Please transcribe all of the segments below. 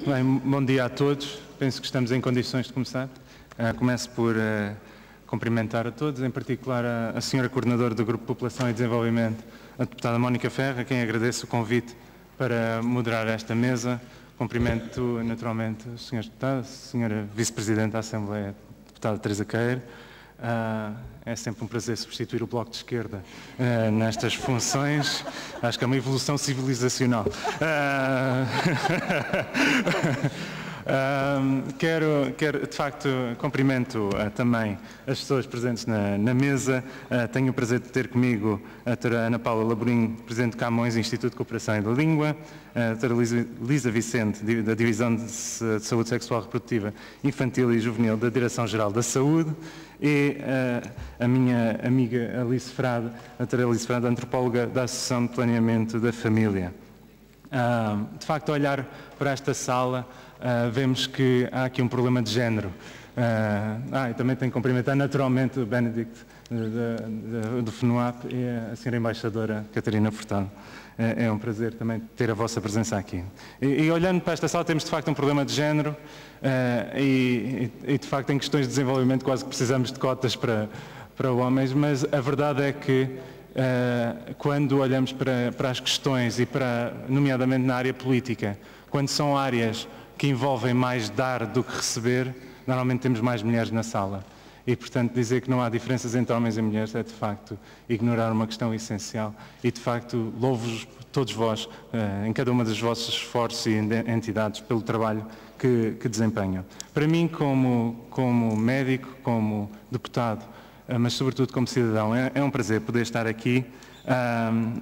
Bem, bom dia a todos. Penso que estamos em condições de começar. Começo por cumprimentar a todos, em particular a senhora Coordenadora do Grupo População e Desenvolvimento, a deputada Mónica Ferro, a quem agradeço o convite para moderar esta mesa. Cumprimento naturalmente os senhores deputados, a senhora Vice-Presidente da Assembleia, a deputada Teresa Queiro. É sempre um prazer substituir o Bloco de Esquerda nestas funções. Acho que é uma evolução civilizacional. Quero, de facto, cumprimento também as pessoas presentes na mesa. Tenho o prazer de ter comigo a doutora Ana Paula Laborinho, Presidente de Camões, Instituto de Cooperação e da Língua, a doutora Lisa Vicente, da Divisão de Saúde Sexual e Reprodutiva Infantil e Juvenil da Direção-Geral da Saúde, e a minha amiga Alice Frade, a doutora Alice Frade, antropóloga da Associação de Planeamento da Família. De facto, ao olhar para esta sala, vemos que há aqui um problema de género. E também tenho que cumprimentar naturalmente o Benedict do FNUAP e a senhora Embaixadora Catarina Furtado. É um prazer também ter a vossa presença aqui. E olhando para esta sala, temos de facto um problema de género e de facto em questões de desenvolvimento quase que precisamos de cotas para homens, mas a verdade é que quando olhamos para as questões e nomeadamente na área política, quando são áreas que envolvem mais dar do que receber, normalmente temos mais mulheres na sala. E, portanto, dizer que não há diferenças entre homens e mulheres é, de facto, ignorar uma questão essencial. E, de facto, louvo-vos, todos vós, em cada uma dos vossos esforços e entidades, pelo trabalho que desempenham. Para mim, como médico, como deputado, mas, sobretudo, como cidadão, é um prazer poder estar aqui.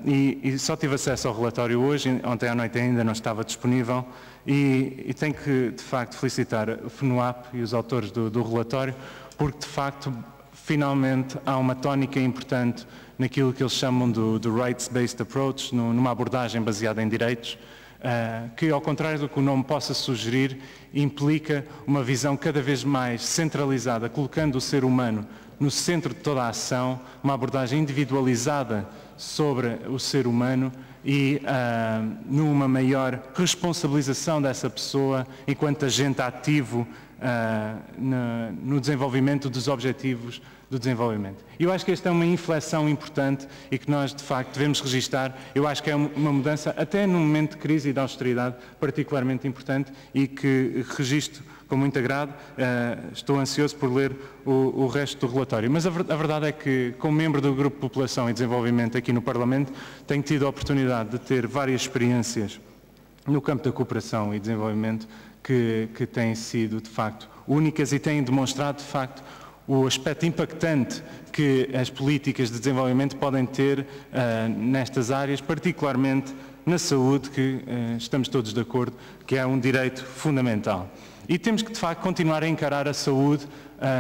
E só tive acesso ao relatório hoje, ontem à noite ainda não estava disponível, e tenho que, de facto, felicitar o FNUAP e os autores do relatório, porque, de facto, finalmente há uma tónica importante naquilo que eles chamam do Rights-Based Approach, numa abordagem baseada em direitos, que, ao contrário do que o nome possa sugerir, implica uma visão cada vez mais centralizada, colocando o ser humano no centro de toda a ação, uma abordagem individualizada sobre o ser humano e numa maior responsabilização dessa pessoa enquanto agente ativo no desenvolvimento dos objetivos do desenvolvimento. Eu acho que esta é uma inflexão importante e que nós, de facto, devemos registar. Eu acho que é uma mudança, até num momento de crise e de austeridade, particularmente importante e que registro com muito agrado. Estou ansioso por ler o resto do relatório. Mas a verdade é que, como membro do Grupo População e Desenvolvimento aqui no Parlamento, tenho tido a oportunidade de ter várias experiências no campo da cooperação e desenvolvimento que têm sido, de facto, únicas e têm demonstrado, de facto, o aspecto impactante que as políticas de desenvolvimento podem ter nestas áreas, particularmente na saúde, que estamos todos de acordo que é um direito fundamental. E temos que, de facto, continuar a encarar a saúde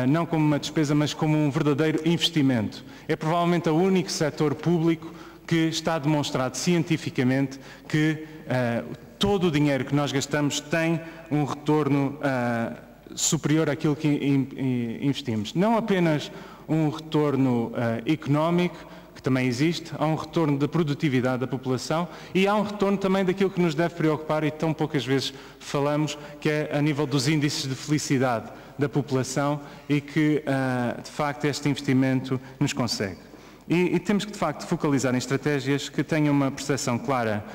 não como uma despesa, mas como um verdadeiro investimento. É provavelmente o único setor público que está demonstrado cientificamente que todo o dinheiro que nós gastamos tem um retorno superior àquilo que investimos. Não apenas um retorno económico, que também existe, há um retorno da produtividade da população e há um retorno também daquilo que nos deve preocupar e tão poucas vezes falamos, que é a nível dos índices de felicidade da população e que, de facto, este investimento nos consegue. E temos que, de facto, focalizar em estratégias que tenham uma percepção clara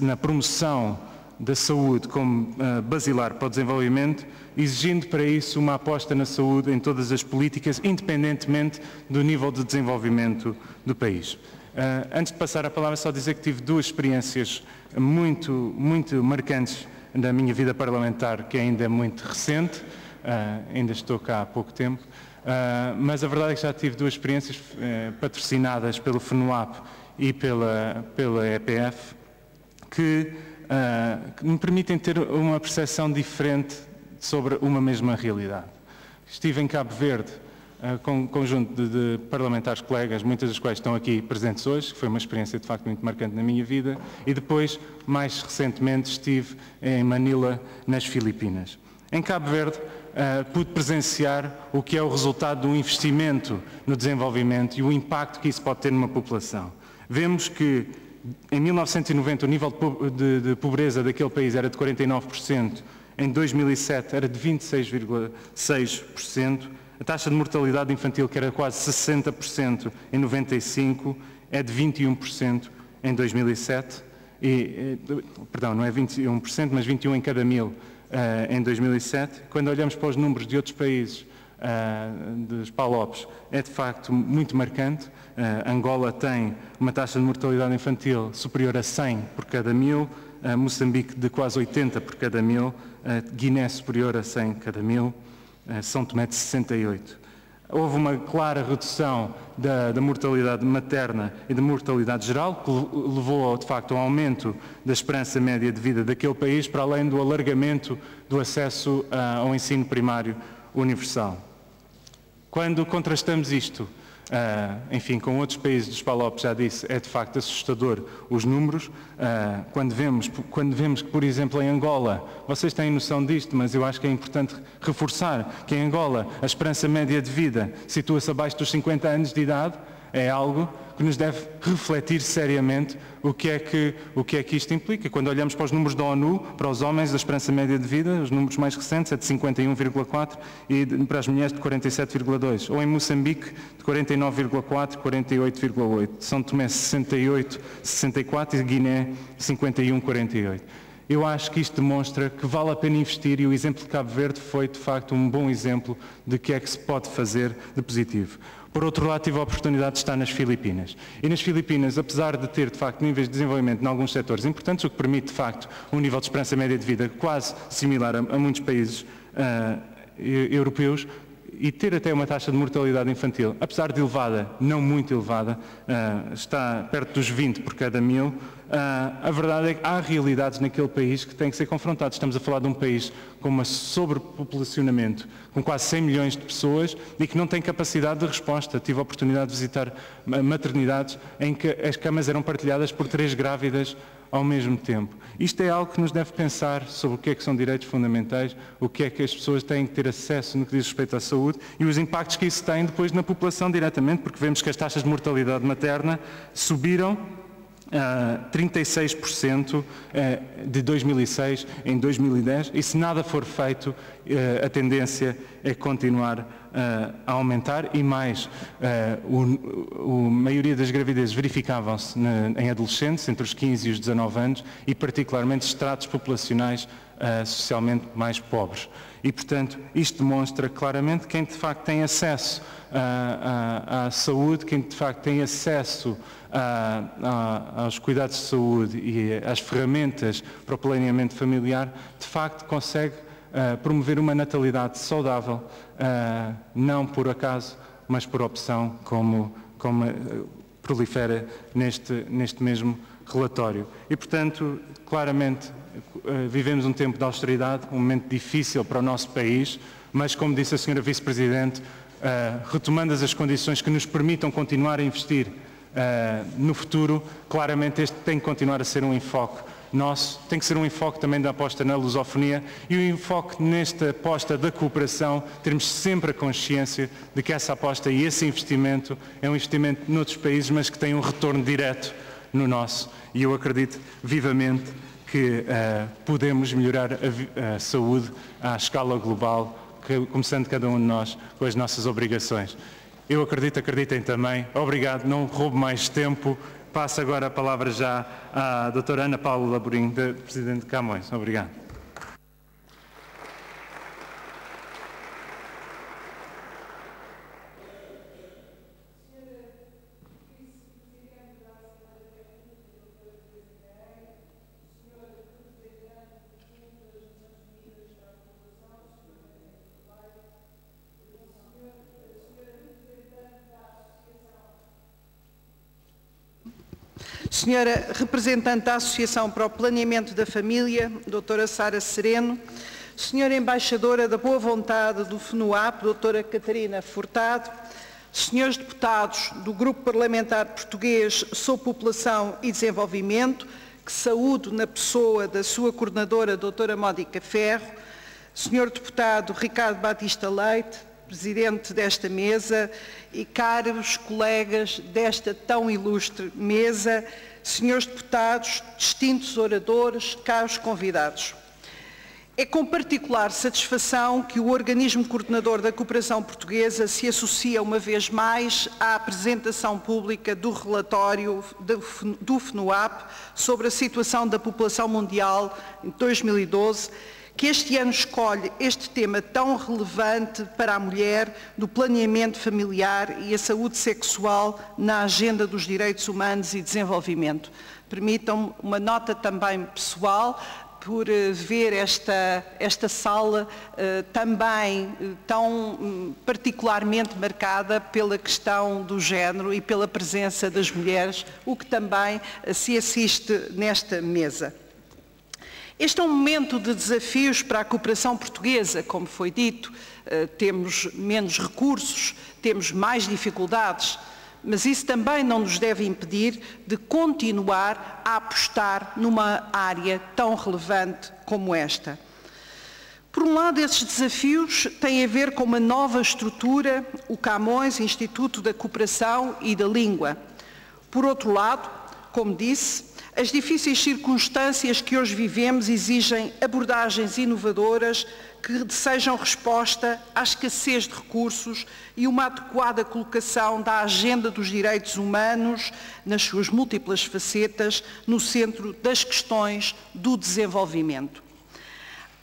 na promoção da saúde como basilar para o desenvolvimento, exigindo para isso uma aposta na saúde em todas as políticas, independentemente do nível de desenvolvimento do país. Antes de passar a palavra, só dizer que tive duas experiências muito marcantes da minha vida parlamentar, que ainda é muito recente, ainda estou cá há pouco tempo, mas a verdade é que já tive duas experiências patrocinadas pelo FNUAP e pela EPF, que me permitem ter uma percepção diferente sobre uma mesma realidade. Estive em Cabo Verde com um conjunto de parlamentares colegas, muitas das quais estão aqui presentes hoje, que foi uma experiência de facto muito marcante na minha vida, e depois, mais recentemente, estive em Manila, nas Filipinas. Em Cabo Verde, pude presenciar o que é o resultado do investimento no desenvolvimento e o impacto que isso pode ter numa população. Vemos que em 1990 o nível de pobreza daquele país era de 49%, em 2007 era de 26,6%, a taxa de mortalidade infantil, que era quase 60% em 95, é de 21% em 2007, perdão, não é 21%, mas 21 em cada mil em 2007. Quando olhamos para os números de outros países dos PALOPs, é de facto muito marcante. Angola tem uma taxa de mortalidade infantil superior a 100 por cada mil, Moçambique de quase 80 por cada mil, Guiné superior a 100 cada mil, São Tomé de 68. Houve uma clara redução da mortalidade materna e da mortalidade geral, que levou, de facto, ao aumento da esperança média de vida daquele país, para além do alargamento do acesso ao ensino primário universal. Quando contrastamos isto, enfim, com outros países dos PALOP, já disse, é de facto assustador os números. Quando vemos que, por exemplo, em Angola, vocês têm noção disto, mas eu acho que é importante reforçar que em Angola a esperança média de vida situa-se abaixo dos 50 anos de idade, é algo que nos deve refletir seriamente o que é que isto implica. Quando olhamos para os números da ONU, para os homens, a esperança média de vida, os números mais recentes é de 51,4 e para as mulheres de 47,2. Ou em Moçambique, de 49,4, 48,8. São Tomé, 68, 64 e Guiné, 51, 48. Eu acho que isto demonstra que vale a pena investir e o exemplo de Cabo Verde foi, de facto, um bom exemplo de que é que se pode fazer de positivo. Por outro lado, tive a oportunidade de estar nas Filipinas. E nas Filipinas, apesar de ter, de facto, níveis de desenvolvimento em alguns setores importantes, o que permite, de facto, um nível de esperança média de vida quase similar a muitos países europeus, e ter até uma taxa de mortalidade infantil, apesar de elevada, não muito elevada, está perto dos 20 por cada mil, a verdade é que há realidades naquele país que têm que ser confrontadas. Estamos a falar de um país com um sobrepopulacionamento, com quase 100 milhões de pessoas e que não tem capacidade de resposta. Tive a oportunidade de visitar maternidades em que as camas eram partilhadas por 3 grávidas ao mesmo tempo. Isto é algo que nos deve pensar sobre o que é que são direitos fundamentais, o que é que as pessoas têm que ter acesso no que diz respeito à saúde e os impactos que isso tem depois na população diretamente, porque vemos que as taxas de mortalidade materna subiram 36% de 2006 em 2010 e se nada for feito a tendência é continuar a aumentar e mais, a maioria das gravidezes verificavam-se em adolescentes entre os 15 e os 19 anos e particularmente estratos populacionais socialmente mais pobres. E, portanto, isto demonstra claramente que quem de facto tem acesso à saúde, quem de facto tem acesso aos cuidados de saúde e às ferramentas para o planeamento familiar, de facto consegue promover uma natalidade saudável, não por acaso, mas por opção, como prolifera neste mesmo relatório. E, portanto, claramente, vivemos um tempo de austeridade, um momento difícil para o nosso país, mas, como disse a Sra. Vice-Presidente, retomando as condições que nos permitam continuar a investir no futuro, claramente este tem que continuar a ser um enfoque nosso, tem que ser um enfoque também da aposta na lusofonia e o enfoque nesta aposta da cooperação, termos sempre a consciência de que essa aposta e esse investimento é um investimento noutros países, mas que tem um retorno direto no nosso. E eu acredito vivamente que podemos melhorar a saúde à escala global, começando cada um de nós com as nossas obrigações. Eu acreditem também. Obrigado, não roubo mais tempo. Passo agora a palavra já à doutora Ana Paula Laborim, Presidente de Camões. Obrigado. Senhora representante da Associação para o Planeamento da Família, doutora Sara Sereno, senhora embaixadora da Boa Vontade do FNUAP, doutora Catarina Furtado, senhores deputados do Grupo Parlamentar Português sobre População e Desenvolvimento, que saúdo na pessoa da sua coordenadora, doutora Mónica Ferro, senhor deputado Ricardo Batista Leite, presidente desta mesa e caros colegas desta tão ilustre mesa, senhores deputados, distintos oradores, caros convidados. É com particular satisfação que o organismo coordenador da cooperação portuguesa se associa uma vez mais à apresentação pública do relatório do FNUAP sobre a situação da população mundial em 2012, que este ano escolhe este tema tão relevante para a mulher do planeamento familiar e a saúde sexual na agenda dos direitos humanos e desenvolvimento. Permitam-me uma nota também pessoal, por ver esta sala também tão particularmente marcada pela questão do género e pela presença das mulheres, o que também se assiste nesta mesa. Este é um momento de desafios para a cooperação portuguesa, como foi dito, temos menos recursos, temos mais dificuldades, mas isso também não nos deve impedir de continuar a apostar numa área tão relevante como esta. Por um lado, esses desafios têm a ver com uma nova estrutura, o Camões, Instituto da Cooperação e da Língua. Por outro lado, como disse, as difíceis circunstâncias que hoje vivemos exigem abordagens inovadoras que sejam resposta à escassez de recursos e uma adequada colocação da agenda dos direitos humanos, nas suas múltiplas facetas, no centro das questões do desenvolvimento.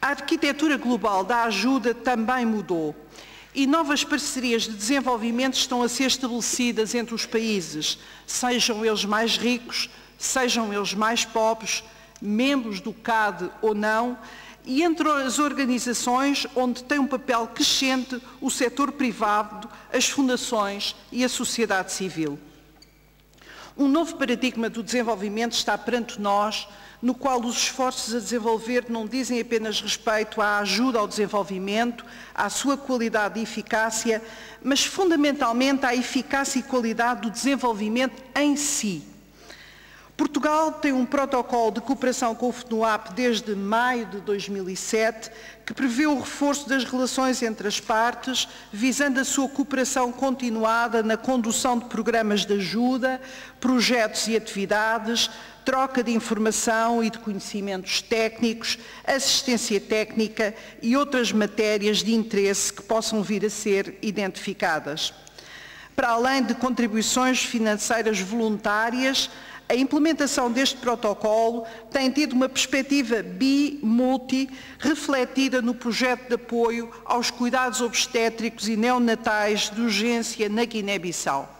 A arquitetura global da ajuda também mudou e novas parcerias de desenvolvimento estão a ser estabelecidas entre os países, sejam eles mais ricos, sejam eles mais pobres, membros do CAD ou não, e entre as organizações onde tem um papel crescente o setor privado, as fundações e a sociedade civil. Um novo paradigma do desenvolvimento está perante nós, no qual os esforços a desenvolver não dizem apenas respeito à ajuda ao desenvolvimento, à sua qualidade e eficácia, mas fundamentalmente à eficácia e qualidade do desenvolvimento em si. Portugal tem um protocolo de cooperação com o FNUAP desde maio de 2007, que prevê o reforço das relações entre as partes, visando a sua cooperação continuada na condução de programas de ajuda, projetos e atividades, troca de informação e de conhecimentos técnicos, assistência técnica e outras matérias de interesse que possam vir a ser identificadas. Para além de contribuições financeiras voluntárias, a implementação deste protocolo tem tido uma perspectiva bi-multi refletida no projeto de apoio aos cuidados obstétricos e neonatais de urgência na Guiné-Bissau.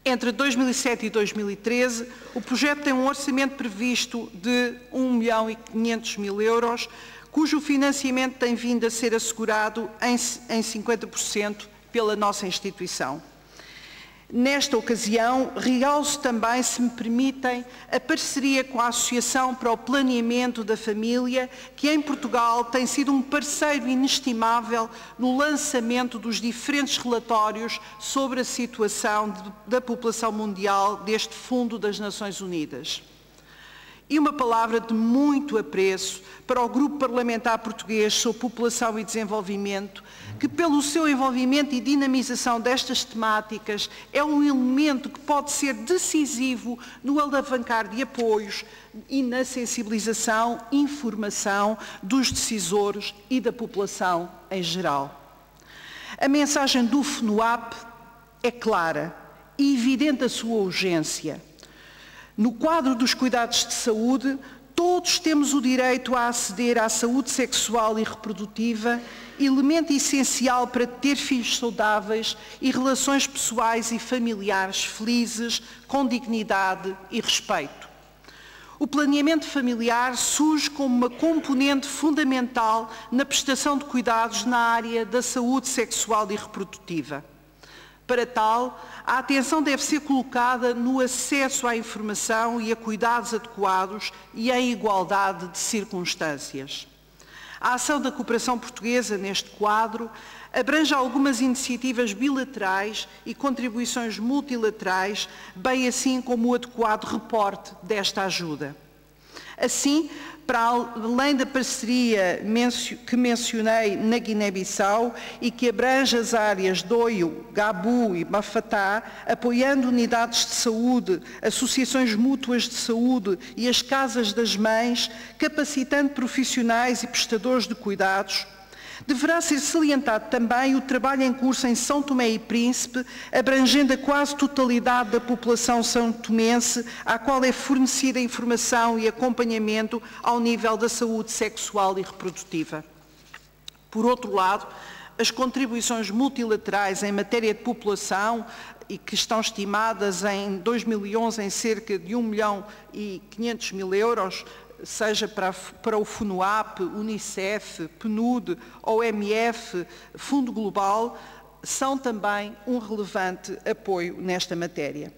Entre 2007 e 2013, o projeto tem um orçamento previsto de 1.500.000 euros, cujo financiamento tem vindo a ser assegurado em 50% pela nossa instituição. Nesta ocasião, realço também, se me permitem, a parceria com a Associação para o Planeamento da Família, que em Portugal tem sido um parceiro inestimável no lançamento dos diferentes relatórios sobre a situação da população mundial deste Fundo das Nações Unidas. E uma palavra de muito apreço para o Grupo Parlamentar Português sobre População e Desenvolvimento, que pelo seu envolvimento e dinamização destas temáticas é um elemento que pode ser decisivo no alavancar de apoios e na sensibilização, informação dos decisores e da população em geral. A mensagem do FNUAP é clara e evidente a sua urgência. No quadro dos cuidados de saúde, todos temos o direito a aceder à saúde sexual e reprodutiva, elemento essencial para ter filhos saudáveis e relações pessoais e familiares felizes, com dignidade e respeito. O planeamento familiar surge como uma componente fundamental na prestação de cuidados na área da saúde sexual e reprodutiva. Para tal, a atenção deve ser colocada no acesso à informação e a cuidados adequados e em igualdade de circunstâncias. A ação da cooperação portuguesa neste quadro abrange algumas iniciativas bilaterais e contribuições multilaterais, bem assim como o adequado reporte desta ajuda. Assim, para além da parceria que mencionei na Guiné-Bissau e que abrange as áreas de Oio, Gabu e Mafatá, apoiando unidades de saúde, associações mútuas de saúde e as casas das mães, capacitando profissionais e prestadores de cuidados, deverá ser salientado também o trabalho em curso em São Tomé e Príncipe, abrangendo a quase totalidade da população são-tomense, à qual é fornecida informação e acompanhamento ao nível da saúde sexual e reprodutiva. Por outro lado, as contribuições multilaterais em matéria de população, e que estão estimadas em 2011 em cerca de 1.500.000 euros, seja para o FUNUAP, UNICEF, PNUD, OMF, Fundo Global, são também um relevante apoio nesta matéria.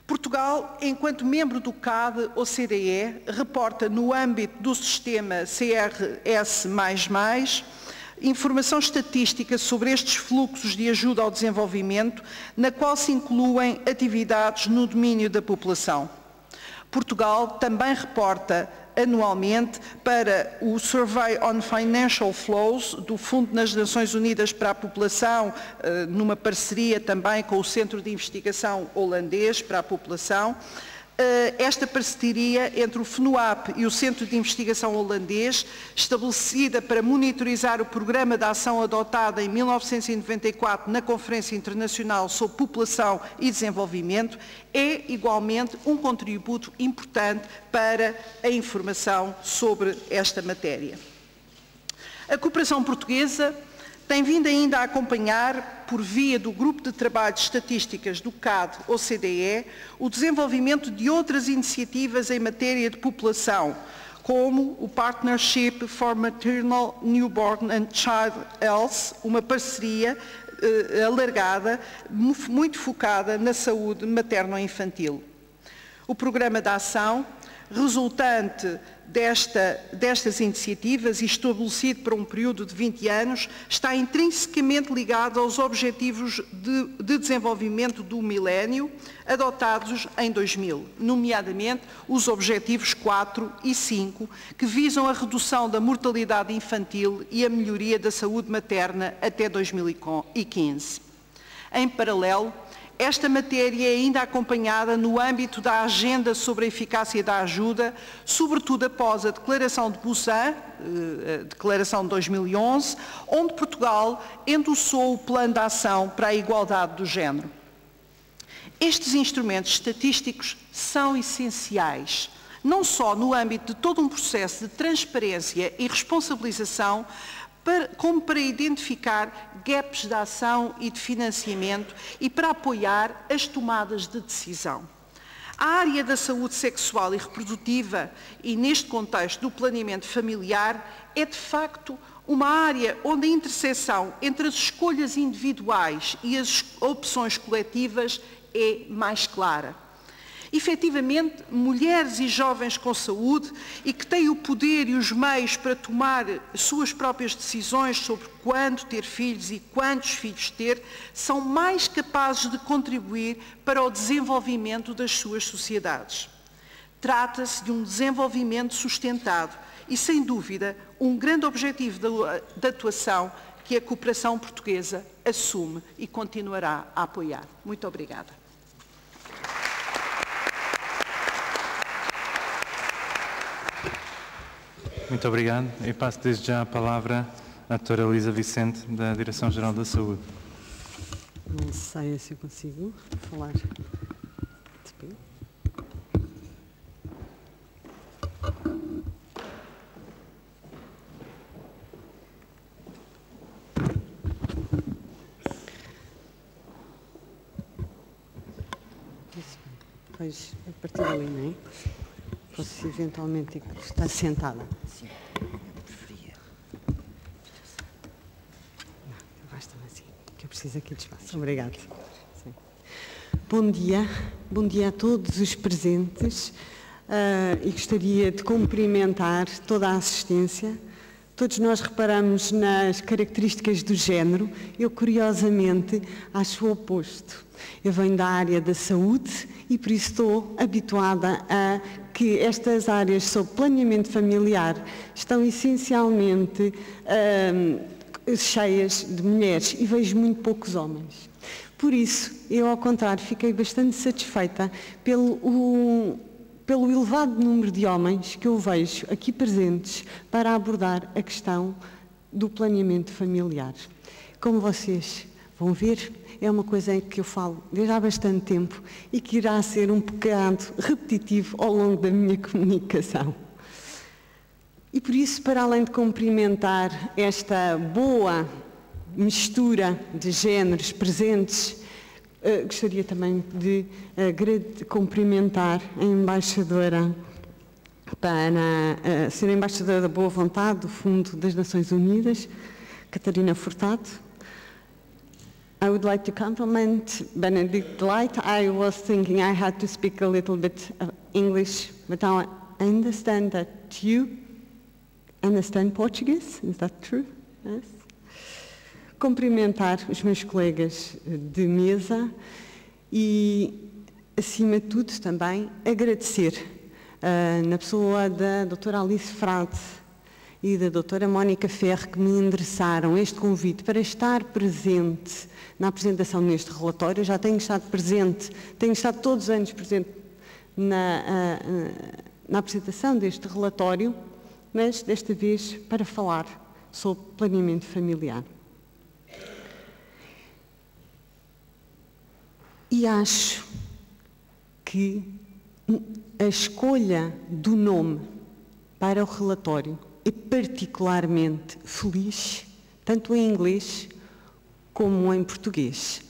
Portugal, enquanto membro do CAD-OCDE, reporta no âmbito do sistema CRS++, informação estatística sobre estes fluxos de ajuda ao desenvolvimento, na qual se incluem atividades no domínio da população. Portugal também reporta anualmente para o Survey on Financial Flows do Fundo das Nações Unidas para a População, numa parceria também com o Centro de Investigação Holandês para a População. Esta parceria entre o FNUAP e o Centro de Investigação Holandês, estabelecida para monitorizar o programa de ação adotado em 1994 na Conferência Internacional sobre População e Desenvolvimento, é igualmente um contributo importante para a informação sobre esta matéria. A cooperação portuguesa tem vindo ainda a acompanhar, por via do Grupo de Trabalho de Estatísticas do CAD-OCDE, o desenvolvimento de outras iniciativas em matéria de população, como o Partnership for Maternal, Newborn and Child Health, uma parceria alargada, muito focada na saúde materno-infantil. O programa de ação, resultante destas iniciativas e estabelecido para um período de 20 anos, está intrinsecamente ligado aos Objetivos de Desenvolvimento do Milénio, adotados em 2000, nomeadamente os Objetivos 4 e 5, que visam a redução da mortalidade infantil e a melhoria da saúde materna até 2015. Em paralelo, esta matéria é ainda acompanhada no âmbito da Agenda sobre a Eficácia da Ajuda, sobretudo após a Declaração de Busan, Declaração de 2011, onde Portugal endossou o Plano de Ação para a Igualdade do Género. Estes instrumentos estatísticos são essenciais, não só no âmbito de todo um processo de transparência e responsabilização, como para identificar gaps de ação e de financiamento e para apoiar as tomadas de decisão. A área da saúde sexual e reprodutiva, e neste contexto do planeamento familiar, é de facto uma área onde a interseção entre as escolhas individuais e as opções coletivas é mais clara. Efetivamente, mulheres e jovens com saúde e que têm o poder e os meios para tomar suas próprias decisões sobre quando ter filhos e quantos filhos ter, são mais capazes de contribuir para o desenvolvimento das suas sociedades. Trata-se de um desenvolvimento sustentado e, sem dúvida, um grande objetivo de atuação que a cooperação portuguesa assume e continuará a apoiar. Muito obrigada. Muito obrigado. Eu passo desde já a palavra à doutora Elisa Vicente, da Direção-Geral da Saúde. Não sei se eu consigo falar. Pois, a partir dali, não é? Posso eventualmente estar sentada? Sim, eu preferia. Não, basta-me assim, que eu preciso aqui de espaço. Obrigada. Sim. Bom dia a todos os presentes e gostaria de cumprimentar toda a assistência. Todos nós reparamos nas características do género. Eu, curiosamente, acho o oposto. Eu venho da área da saúde e, por isso, estou habituada a que estas áreas sobre planeamento familiar estão essencialmente cheias de mulheres e vejo muito poucos homens. Por isso, eu, ao contrário, fiquei bastante satisfeita pelo elevado número de homens que eu vejo aqui presentes para abordar a questão do planeamento familiar. Como vocês vão ver, é uma coisa em que eu falo desde há bastante tempo e que irá ser um bocado repetitivo ao longo da minha comunicação. E por isso, para além de cumprimentar esta boa mistura de géneros presentes, gostaria também de cumprimentar a embaixadora, a senhora embaixadora da Boa Vontade do Fundo das Nações Unidas, Catarina Furtado. I would like to compliment Benedict Light. I was thinking I had to speak a little bit of English, but now I understand that you understand Portuguese. Is that true? Yes. Cumprimentar os meus colegas de mesa e, acima de tudo, também agradecer na pessoa da doutora Alice Frade e da doutora Mónica Ferro, que me endereçaram este convite para estar presente na apresentação deste relatório. Eu já tenho estado presente, tenho estado todos os anos presente na apresentação deste relatório, mas desta vez para falar sobre planeamento familiar. E acho que a escolha do nome para o relatório é particularmente feliz, tanto em inglês como em português.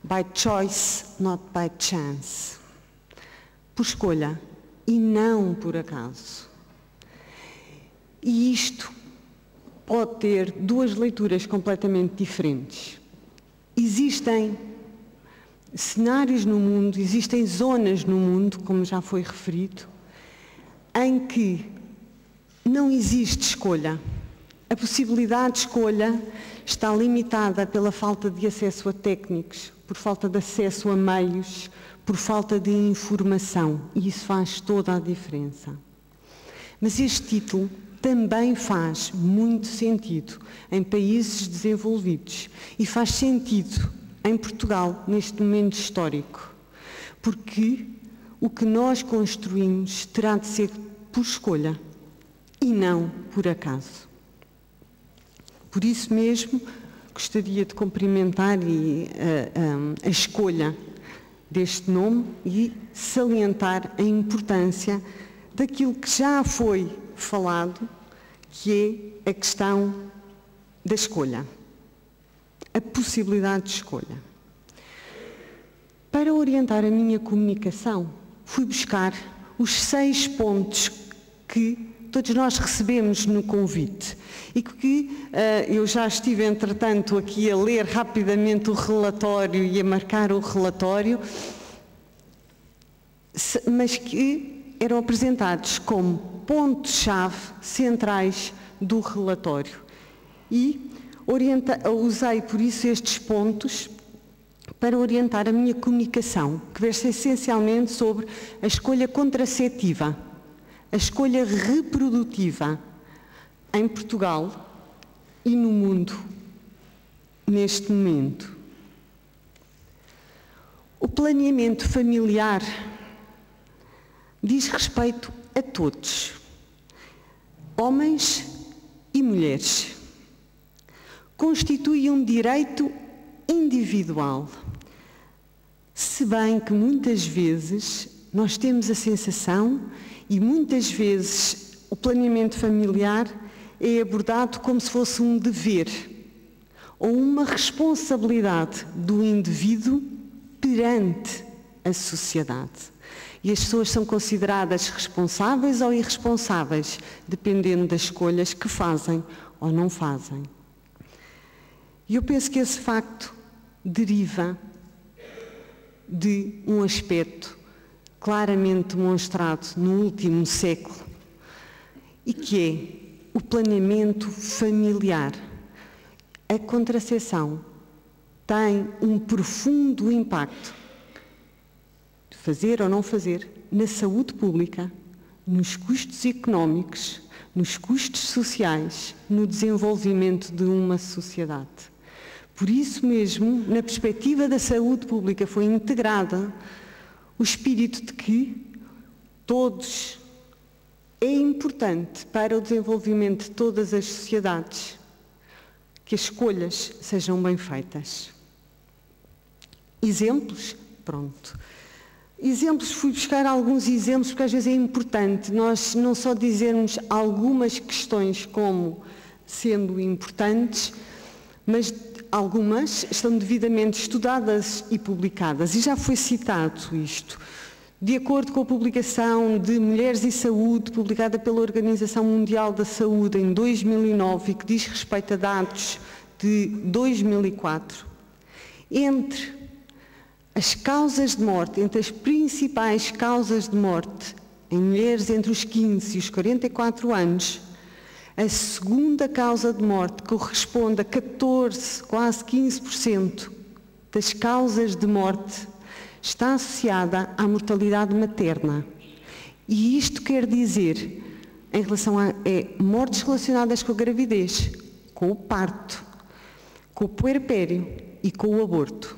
By choice, not by chance. Por escolha e não por acaso. E isto pode ter duas leituras completamente diferentes. Existem cenários no mundo, existem zonas no mundo, como já foi referido, em que não existe escolha. A possibilidade de escolha está limitada pela falta de acesso a técnicos, por falta de acesso a meios, por falta de informação, e isso faz toda a diferença. Mas este título também faz muito sentido em países desenvolvidos e faz sentido em Portugal, neste momento histórico, porque o que nós construímos terá de ser por escolha e não por acaso. Por isso mesmo, gostaria de cumprimentar a escolha deste nome e salientar a importância daquilo que já foi falado, que é a questão da escolha. A possibilidade de escolha. Para orientar a minha comunicação, fui buscar os 6 pontos que todos nós recebemos no convite e que eu já estive, entretanto, aqui a ler rapidamente o relatório e a marcar o relatório, mas que eram apresentados como pontos-chave centrais do relatório. E usei, por isso, estes pontos para orientar a minha comunicação, que versa essencialmente sobre a escolha contraceptiva, a escolha reprodutiva em Portugal e no mundo, neste momento. O planeamento familiar diz respeito a todos, homens e mulheres. Constitui um direito individual, se bem que muitas vezes nós temos a sensação e muitas vezes o planeamento familiar é abordado como se fosse um dever ou uma responsabilidade do indivíduo perante a sociedade. E as pessoas são consideradas responsáveis ou irresponsáveis, dependendo das escolhas que fazem ou não fazem. E eu penso que esse facto deriva de um aspecto claramente demonstrado no último século e que é o planeamento familiar. A contracepção tem um profundo impacto, de fazer ou não fazer, na saúde pública, nos custos económicos, nos custos sociais, no desenvolvimento de uma sociedade. Por isso mesmo, na perspectiva da saúde pública, foi integrada o espírito de que todos é importante para o desenvolvimento de todas as sociedades que as escolhas sejam bem feitas. Exemplos? Pronto. Exemplos, fui buscar alguns exemplos, porque às vezes é importante nós não só dizermos algumas questões como sendo importantes, mas algumas estão devidamente estudadas e publicadas. E já foi citado isto. De acordo com a publicação de Mulheres e Saúde, publicada pela Organização Mundial da Saúde em 2009 e que diz respeito a dados de 2004, entre as causas de morte, entre as principais causas de morte em mulheres entre os 15 e os 44 anos, a segunda causa de morte corresponde a 14, quase 15% das causas de morte está associada à mortalidade materna. E isto quer dizer, em relação a mortes relacionadas com a gravidez, com o parto, com o puerpério e com o aborto.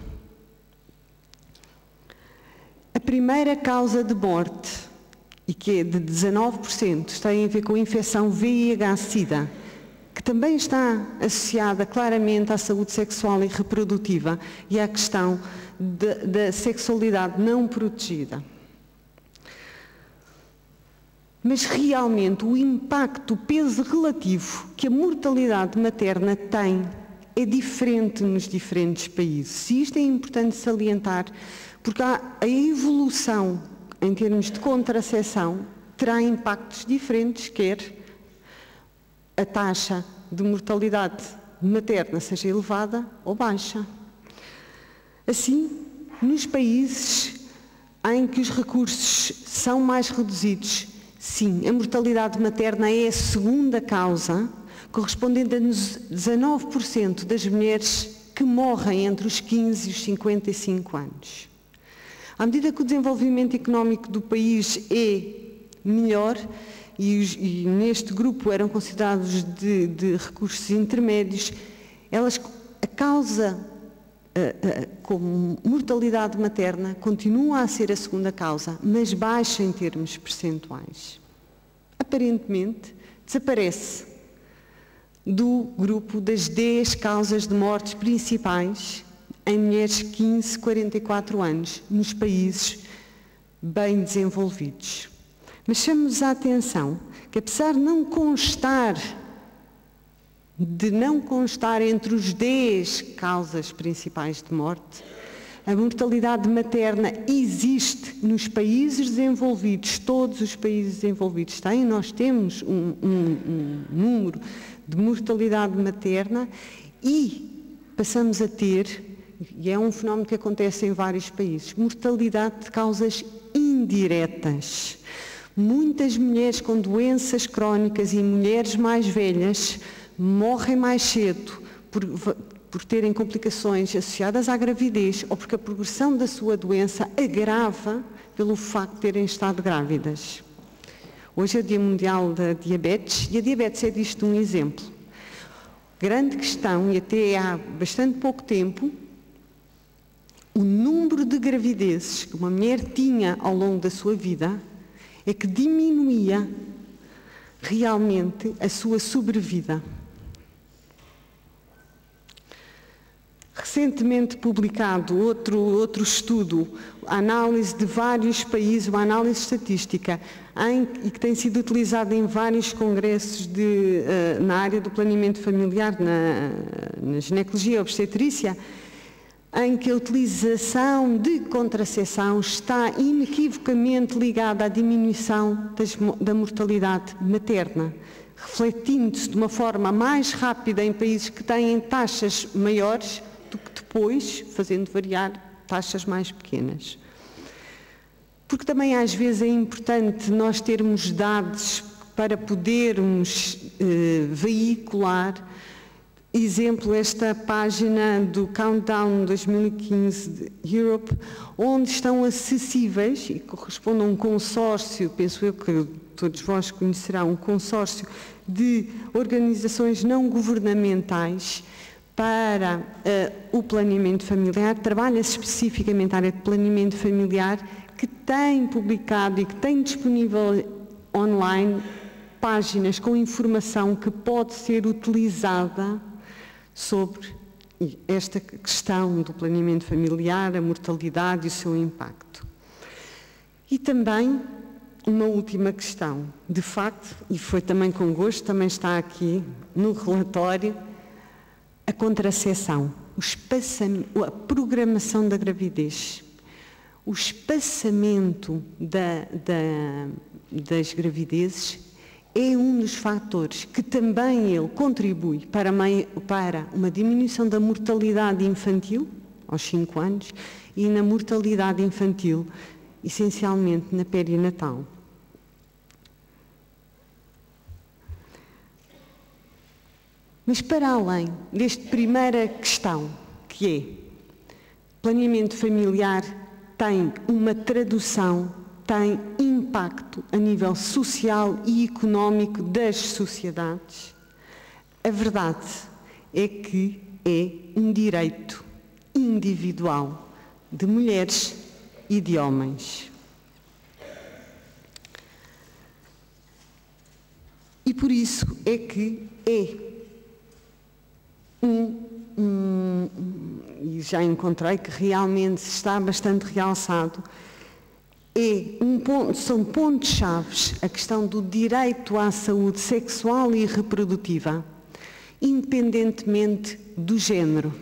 A primeira causa de morte, e que é de 19%, tem a ver com a infecção VIH-Sida, que também está associada claramente à saúde sexual e reprodutiva e à questão da sexualidade não protegida. Mas realmente o impacto, o peso relativo que a mortalidade materna tem é diferente nos diferentes países. E isto é importante salientar, porque a evolução em termos de contracepção terá impactos diferentes, quer a taxa de mortalidade materna seja elevada ou baixa. Assim, nos países em que os recursos são mais reduzidos, sim, a mortalidade materna é a segunda causa, correspondendo a 19% das mulheres que morrem entre os 15 e os 55 anos. À medida que o desenvolvimento económico do país é melhor, e neste grupo eram considerados de recursos intermédios, a causa como mortalidade materna continua a ser a segunda causa, mas baixa em termos percentuais. Aparentemente, desaparece do grupo das 10 causas de mortes principais em mulheres de 15 a 44 anos, nos países bem desenvolvidos. Mas chamamos a atenção que, apesar de não constar entre os 10 causas principais de morte, a mortalidade materna existe nos países desenvolvidos, todos os países desenvolvidos têm, nós temos um número de mortalidade materna e passamos a ter, e é um fenómeno que acontece em vários países, mortalidade de causas indiretas. Muitas mulheres com doenças crónicas e mulheres mais velhas morrem mais cedo por terem complicações associadas à gravidez ou porque a progressão da sua doença agrava pelo facto de terem estado grávidas. Hoje é o Dia Mundial da Diabetes e a diabetes é disto um exemplo. Grande questão, e até há bastante pouco tempo, o número de gravidezes que uma mulher tinha ao longo da sua vida é que diminuía realmente a sua sobrevida. Recentemente publicado outro estudo, a análise de vários países, uma análise estatística, e que tem sido utilizada em vários congressos na área do planeamento familiar, na ginecologia e obstetrícia, em que a utilização de contracepção está inequivocamente ligada à diminuição da mortalidade materna, refletindo-se de uma forma mais rápida em países que têm taxas maiores do que depois, fazendo variar taxas mais pequenas. Porque também às vezes é importante nós termos dados para podermos veicular. Exemplo, esta página do Countdown 2015 de Europe, onde estão acessíveis, e corresponde a um consórcio, penso eu, que todos vós conhecerão, um consórcio de organizações não governamentais para o planeamento familiar, trabalha-se especificamente a área de planeamento familiar, que tem publicado e que tem disponível online páginas com informação que pode ser utilizada sobre esta questão do planeamento familiar, a mortalidade e o seu impacto. E também uma última questão, de facto, e foi também com gosto, também está aqui no relatório, a contracepção, a programação da gravidez. O espaçamento das gravidezes é um dos fatores que também ele contribui para uma diminuição da mortalidade infantil, aos 5 anos, e na mortalidade infantil, essencialmente na perinatal. Mas para além desta primeira questão, que é planeamento familiar, tem uma tradução, tem impacto a nível social e económico das sociedades. A verdade é que é um direito individual de mulheres e de homens. E por isso é que e já encontrei que realmente está bastante realçado, são pontos-chave a questão do direito à saúde sexual e reprodutiva, independentemente do género,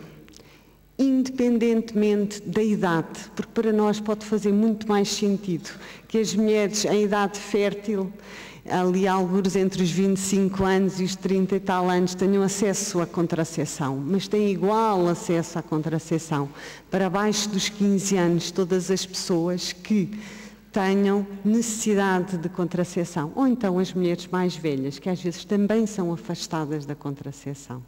independentemente da idade, porque para nós pode fazer muito mais sentido que as mulheres em idade fértil, ali alguns entre os 25 anos e os 30 e tal anos, tenham acesso à contracepção, mas têm igual acesso à contracepção para abaixo dos 15 anos todas as pessoas que tenham necessidade de contracepção, ou então as mulheres mais velhas, que às vezes também são afastadas da contracepção.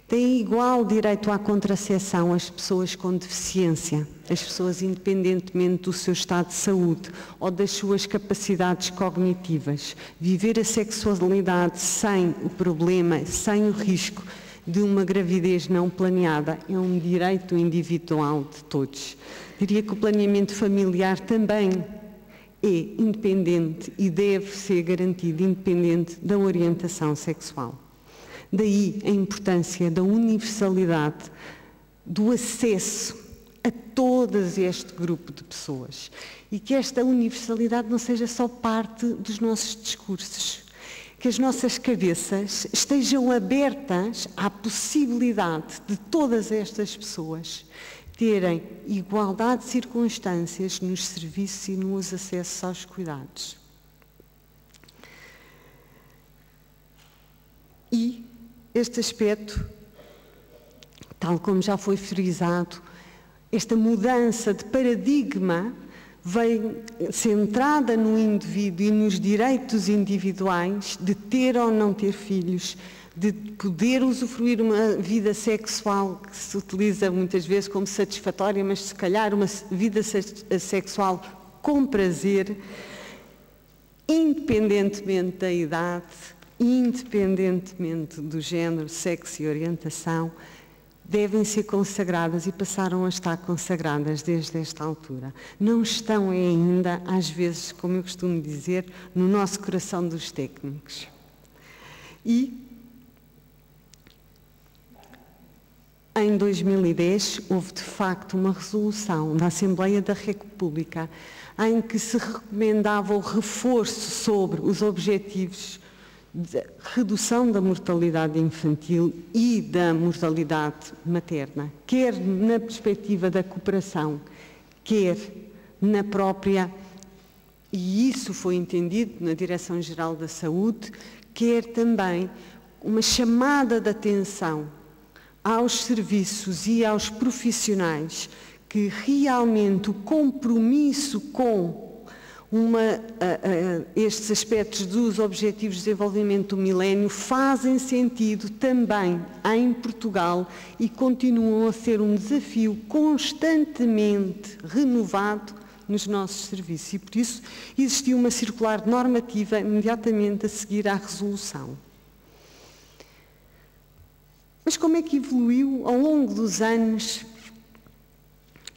Têm igual direito à contracepção as pessoas com deficiência, as pessoas independentemente do seu estado de saúde ou das suas capacidades cognitivas. Viver a sexualidade sem o problema, sem o risco de uma gravidez não planeada é um direito individual de todos. Diria que o planeamento familiar também é independente e deve ser garantido independente da orientação sexual. Daí a importância da universalidade, do acesso a todo este grupo de pessoas. E que esta universalidade não seja só parte dos nossos discursos. Que as nossas cabeças estejam abertas à possibilidade de todas estas pessoas terem igualdade de circunstâncias nos serviços e nos acessos aos cuidados. E este aspecto, tal como já foi frisado, esta mudança de paradigma vem centrada no indivíduo e nos direitos individuais de ter ou não ter filhos, de poder usufruir uma vida sexual que se utiliza muitas vezes como satisfatória, mas se calhar uma vida sexual com prazer, independentemente da idade, independentemente do género, sexo e orientação, devem ser consagradas e passaram a estar consagradas desde esta altura. Não estão ainda, às vezes, como eu costumo dizer, no nosso coração dos técnicos. E em 2010 houve de facto uma resolução da Assembleia da República em que se recomendava o reforço sobre os objetivos de redução da mortalidade infantil e da mortalidade materna, quer na perspectiva da cooperação, quer na própria, e isso foi entendido na Direção-Geral da Saúde, quer também uma chamada de atenção aos serviços e aos profissionais que realmente o compromisso com estes aspectos dos Objetivos de Desenvolvimento do Milénio fazem sentido também em Portugal e continuam a ser um desafio constantemente renovado nos nossos serviços e, por isso, existiu uma circular normativa imediatamente a seguir à resolução. Mas como é que evoluiu ao longo dos anos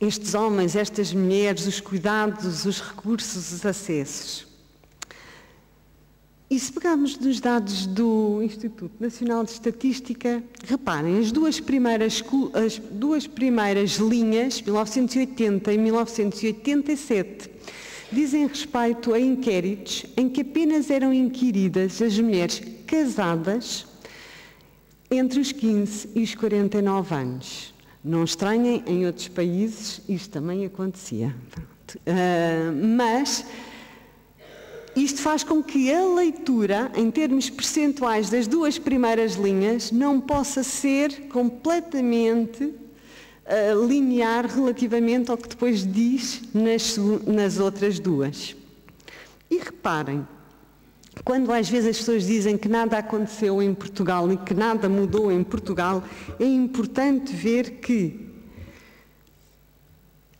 estes homens, estas mulheres, os cuidados, os recursos, os acessos? E se pegarmos nos dados do Instituto Nacional de Estatística, reparem, as duas primeiras linhas, 1980 e 1987, dizem respeito a inquéritos em que apenas eram inquiridas as mulheres casadas entre os 15 e os 49 anos. Não estranhem, em outros países isto também acontecia. Mas isto faz com que a leitura, em termos percentuais das duas primeiras linhas, não possa ser completamente linear relativamente ao que depois diz nas outras duas. E reparem, quando às vezes as pessoas dizem que nada aconteceu em Portugal e que nada mudou em Portugal, é importante ver que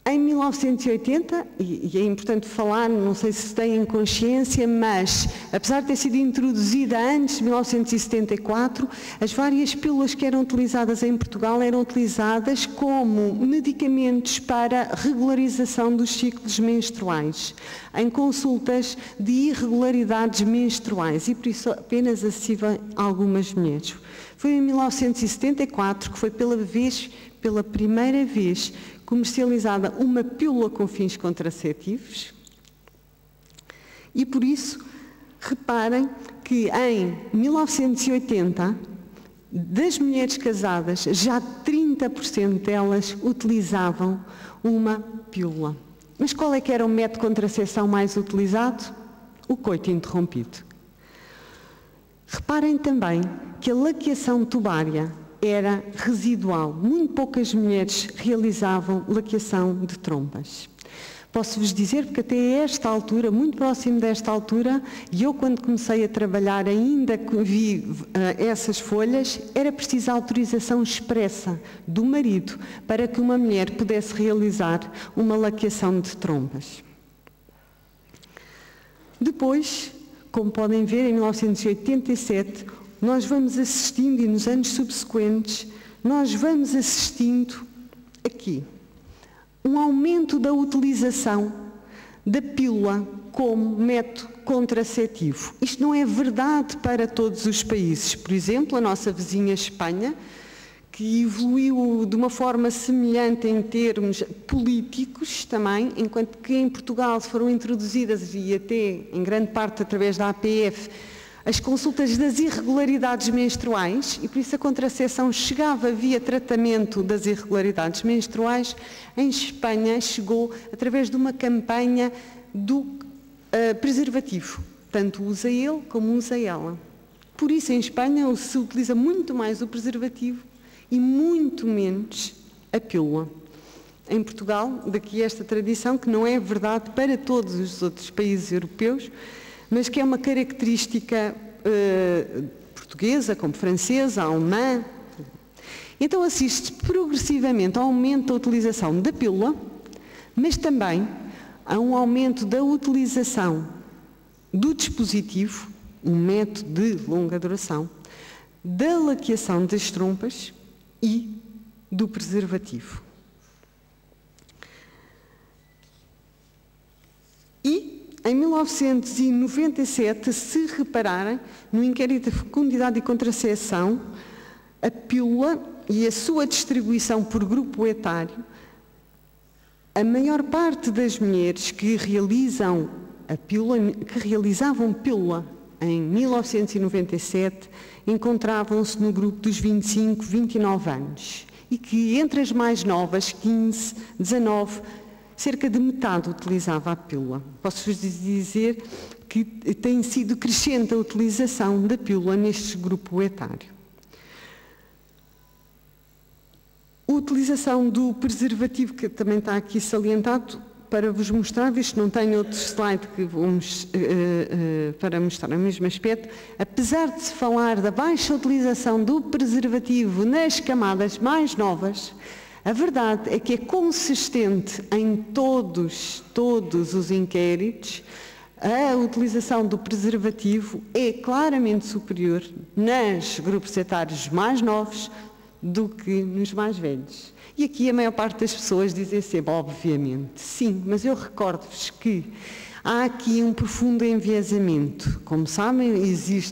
em 1980, e é importante falar, não sei se têm consciência, mas apesar de ter sido introduzida antes de 1974, as várias pílulas que eram utilizadas em Portugal eram utilizadas como medicamentos para regularização dos ciclos menstruais, em consultas de irregularidades menstruais e por isso apenas acessível a algumas mulheres. Foi em 1974 que foi pela primeira vez, comercializada uma pílula com fins contraceptivos e, por isso, reparem que em 1980, das mulheres casadas, já 30% delas utilizavam uma pílula. Mas qual é que era o método de contracepção mais utilizado? O coito interrompido. Reparem também que a laqueação tubária era residual. Muito poucas mulheres realizavam laqueação de trompas. Posso-vos dizer, porque até esta altura, muito próximo desta altura, e eu quando comecei a trabalhar ainda vi essas folhas, era preciso autorização expressa do marido para que uma mulher pudesse realizar uma laqueação de trompas. Depois, como podem ver, em 1987, nós vamos assistindo, e nos anos subsequentes, nós vamos assistindo aqui um aumento da utilização da pílula como método contraceptivo. Isto não é verdade para todos os países. Por exemplo, a nossa vizinha Espanha, que evoluiu de uma forma semelhante em termos políticos também, enquanto que em Portugal foram introduzidas, e até em grande parte através da APF, as consultas das irregularidades menstruais, e por isso a contracepção chegava via tratamento das irregularidades menstruais. Em Espanha chegou através de uma campanha do preservativo, tanto usa ele como usa ela. Por isso em Espanha se utiliza muito mais o preservativo e muito menos a pílula. Em Portugal, daqui esta tradição, que não é verdade para todos os outros países europeus, mas que é uma característica portuguesa, como francesa, alemã. Então assiste progressivamente ao aumento da utilização da pílula, mas também a um aumento da utilização do dispositivo, um método de longa duração, da laqueação das trompas e do preservativo. E em 1997, se repararem, no inquérito de fecundidade e contracepção, a pílula e a sua distribuição por grupo etário, a maior parte das mulheres que realizavam pílula em 1997 encontravam-se no grupo dos 25, 29 anos e que entre as mais novas, 15, 19, cerca de metade utilizava a pílula. Posso-vos dizer que tem sido crescente a utilização da pílula neste grupo etário. A utilização do preservativo, que também está aqui salientado, para vos mostrar, visto que não tenho outro slide que vamos, para mostrar o mesmo aspecto, apesar de se falar da baixa utilização do preservativo nas camadas mais novas, A verdade é que é consistente em todos os inquéritos, a utilização do preservativo é claramente superior nos grupos etários mais novos do que nos mais velhos. E aqui a maior parte das pessoas dizem sempre, obviamente, sim, mas eu recordo-vos que há aqui um profundo enviesamento. Como sabem,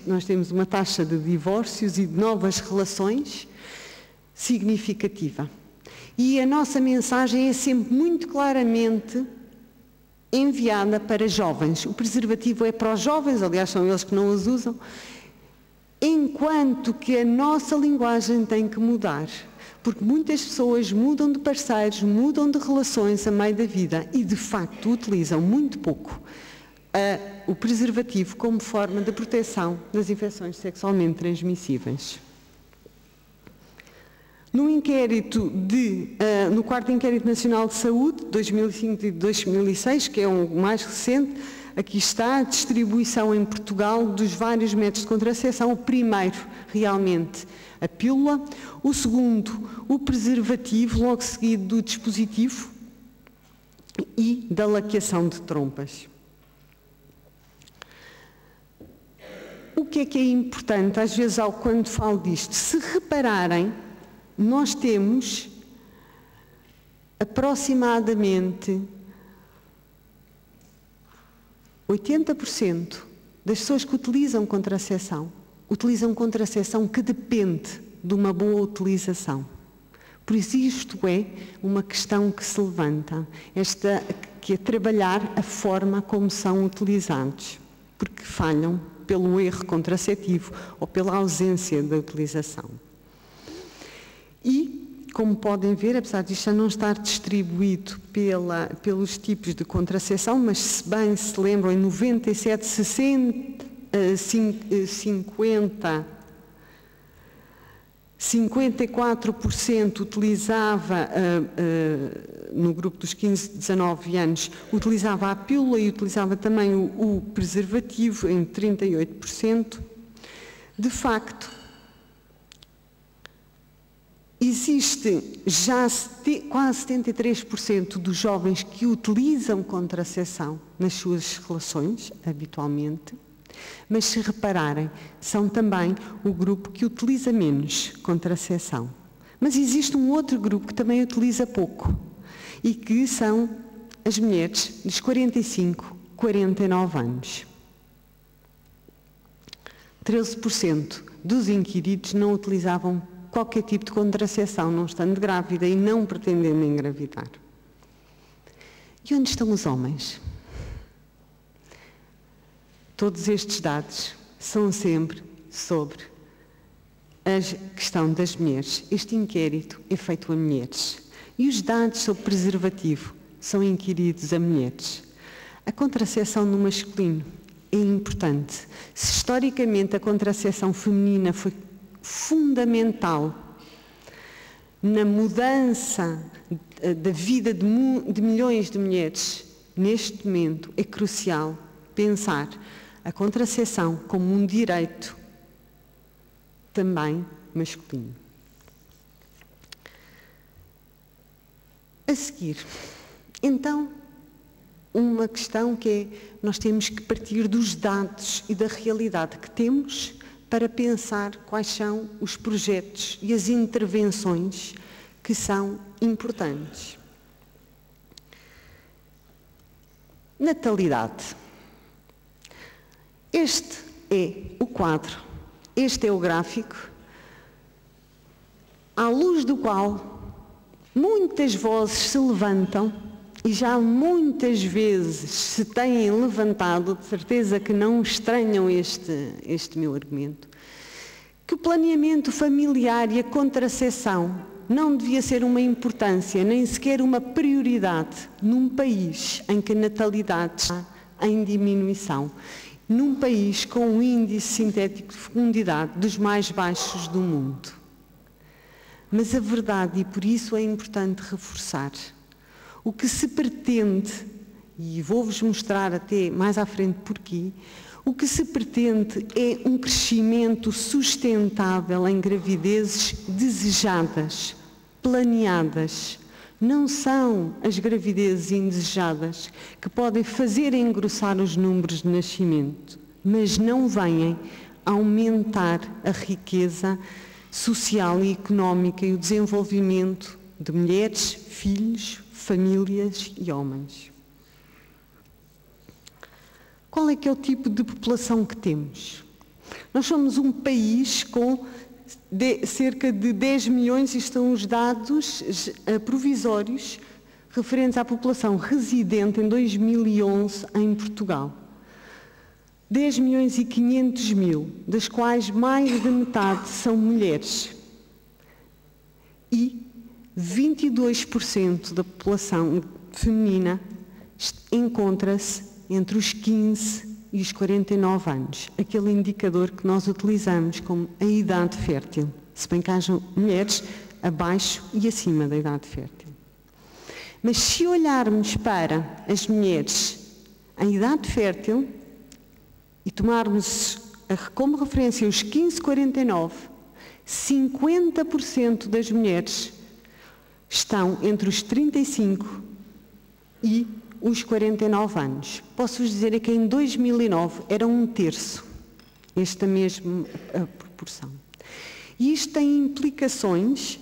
nós temos uma taxa de divórcios e de novas relações significativa. E a nossa mensagem é sempre muito claramente enviada para jovens. O preservativo é para os jovens, aliás, são eles que não os usam, enquanto que a nossa linguagem tem que mudar. Porque muitas pessoas mudam de parceiros, mudam de relações a meio da vida e, de facto, utilizam muito pouco o preservativo como forma de proteção das infecções sexualmente transmissíveis. No quarto Inquérito Nacional de Saúde, 2005 e 2006, que é o mais recente, aqui está a distribuição em Portugal dos vários métodos de contracepção. O primeiro, realmente, a pílula. O segundo, o preservativo, logo seguido do dispositivo e da laqueação de trompas. O que é importante, às vezes, quando falo disto? Se repararem, nós temos aproximadamente 80% das pessoas que utilizam contracepção que depende de uma boa utilização. Por isso isto é uma questão que se levanta, que é trabalhar a forma como são utilizados, porque falham pelo erro contraceptivo ou pela ausência da utilização. E, como podem ver, apesar disto já não estar distribuído pelos tipos de contracepção, mas se bem se lembram, em 97, 54% utilizava, no grupo dos 15 a 19 anos, utilizava a pílula e utilizava também o preservativo, em 38%. De facto, existe já quase 73% dos jovens que utilizam contracepção nas suas relações, habitualmente, mas se repararem, são também o grupo que utiliza menos contracepção. Mas existe um outro grupo que também utiliza pouco, e que são as mulheres dos 45, 49 anos. 13% dos inquiridos não utilizavam qualquer tipo de contracepção, não estando grávida e não pretendendo engravidar. E onde estão os homens? Todos estes dados são sempre sobre a questão das mulheres. Este inquérito é feito a mulheres. E os dados sobre preservativo são inquiridos a mulheres. A contracepção no masculino é importante. Se historicamente a contracepção feminina foi fundamental na mudança da vida de milhões de mulheres, neste momento é crucial pensar a contracepção como um direito também masculino. A seguir, então, uma questão que é, nós temos que partir dos dados e da realidade que temos para pensar quais são os projetos e as intervenções que são importantes. Natalidade. Este é o quadro, este é o gráfico, à luz do qual muitas vozes se levantam e já muitas vezes se têm levantado, de certeza que não estranham este meu argumento, que o planeamento familiar e a contracepção não devia ser uma importância, nem sequer uma prioridade num país em que a natalidade está em diminuição, num país com um índice sintético de fecundidade dos mais baixos do mundo. Mas a verdade, e por isso é importante reforçar, o que se pretende, e vou-vos mostrar até mais à frente porquê, o que se pretende é um crescimento sustentável em gravidezes desejadas, planeadas. Não são as gravidezes indesejadas que podem fazer engrossar os números de nascimento, mas não vêm aumentar a riqueza social e económica e o desenvolvimento de mulheres, filhos, famílias e homens. Qual é que é o tipo de população que temos? Nós somos um país com cerca de 10 milhões, e estão os dados provisórios referentes à população residente em 2011 em Portugal. 10 milhões e 500 mil, das quais mais de metade são mulheres. E 22% da população feminina encontra-se entre os 15 e os 49 anos, aquele indicador que nós utilizamos como a idade fértil, se bem que hajam mulheres abaixo e acima da idade fértil. Mas se olharmos para as mulheres em idade fértil e tomarmos como referência os 15-49, 50% das mulheres estão entre os 35 e os 49 anos. Posso-vos dizer que em 2009 era 1/3, esta mesma proporção. E isto tem implicações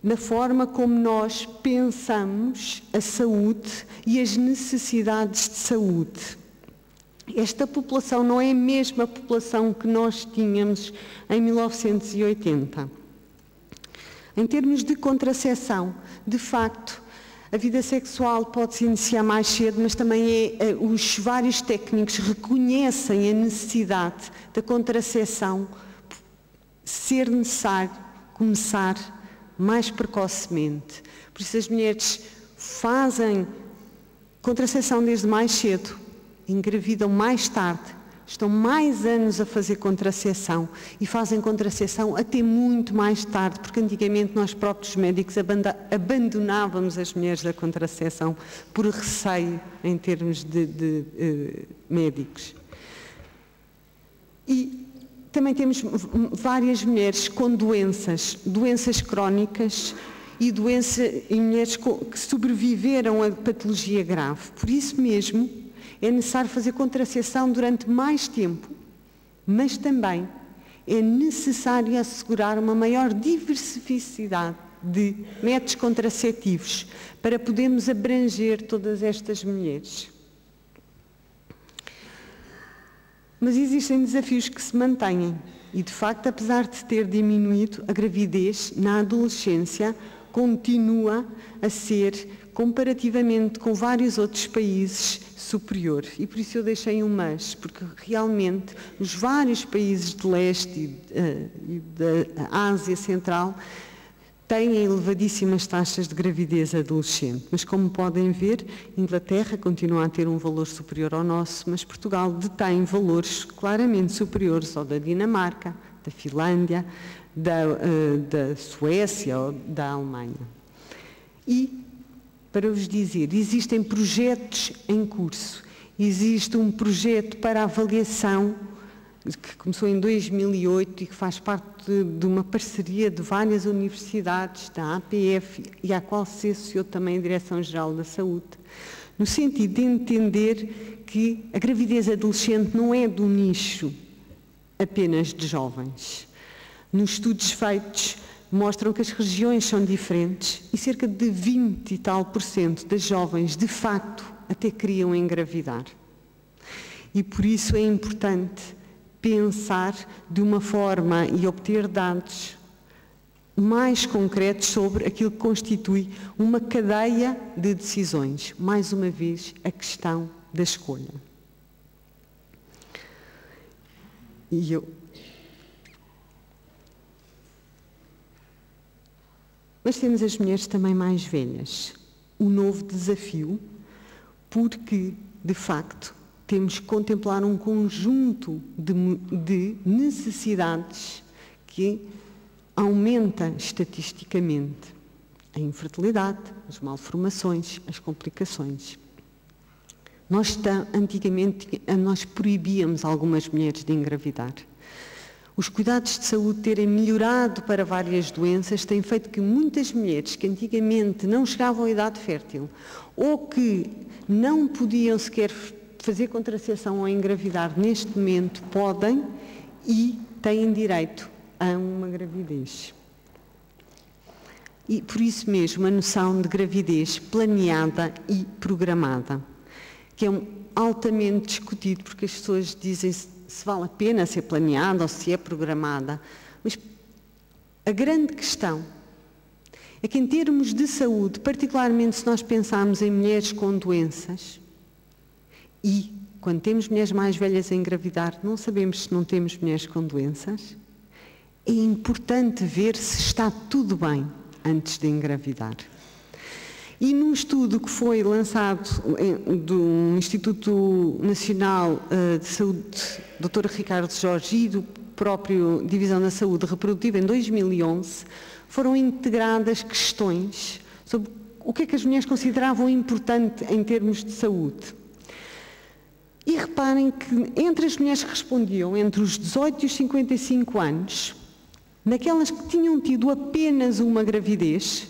na forma como nós pensamos a saúde e as necessidades de saúde. Esta população não é a mesma população que nós tínhamos em 1980. Em termos de contracepção, de facto, a vida sexual pode-se iniciar mais cedo, mas também os vários técnicos reconhecem a necessidade da contracepção ser necessário começar mais precocemente. Por isso as mulheres fazem contracepção desde mais cedo, engravidam mais tarde, estão mais anos a fazer contracepção e fazem contracepção até muito mais tarde, porque antigamente nós próprios médicos abandonávamos as mulheres da contracepção por receio em termos de médicos. E também temos várias mulheres com doenças crónicas e mulheres que sobreviveram a patologia grave. Por isso mesmo, é necessário fazer contracepção durante mais tempo, mas também é necessário assegurar uma maior diversificidade de métodos contraceptivos para podermos abranger todas estas mulheres. Mas existem desafios que se mantêm e, de facto, apesar de ter diminuído, a gravidez na adolescência continua a ser, comparativamente com vários outros países, superior. E por isso eu deixei um mas, porque realmente os vários países de leste e da Ásia Central têm elevadíssimas taxas de gravidez adolescente. Mas como podem ver, Inglaterra continua a ter um valor superior ao nosso, mas Portugal detém valores claramente superiores ao da Dinamarca, da Finlândia, da Suécia ou da Alemanha. E, para vos dizer, existem projetos em curso. Existe um projeto para avaliação que começou em 2008 e que faz parte de uma parceria de várias universidades, da APF, e à qual se associou também a Direção-Geral da Saúde, no sentido de entender que a gravidez adolescente não é do nicho apenas de jovens. Nos estudos feitos, mostram que as regiões são diferentes e cerca de 20 e tal % das jovens, de facto, até queriam engravidar. E por isso é importante pensar de uma forma e obter dados mais concretos sobre aquilo que constitui uma cadeia de decisões. Mais uma vez, a questão da escolha. Mas temos as mulheres também mais velhas. O novo desafio, porque, de facto, temos que contemplar um conjunto de necessidades que aumenta estatisticamente a infertilidade, as malformações, as complicações. Antigamente, nós proibíamos algumas mulheres de engravidar. os cuidados de saúde terem melhorado para várias doenças tem feito que muitas mulheres que antigamente não chegavam à idade fértil ou que não podiam sequer fazer contracepção ou engravidar neste momento podem e têm direito a uma gravidez. E por isso mesmo a noção de gravidez planeada e programada, que é altamente discutido porque as pessoas dizem se vale a pena ser planeada ou se é programada. Mas a grande questão é que em termos de saúde, particularmente se nós pensarmos em mulheres com doenças, e quando temos mulheres mais velhas a engravidar, não sabemos se não temos mulheres com doenças, é importante ver se está tudo bem antes de engravidar. E num estudo que foi lançado do Instituto Nacional de Saúde, Dr. Ricardo Jorge, e do próprio Divisão da Saúde Reprodutiva, em 2011, foram integradas questões sobre o que é que as mulheres consideravam importante em termos de saúde. E reparem que entre as mulheres que respondiam entre os 18 e os 55 anos, naquelas que tinham tido apenas uma gravidez,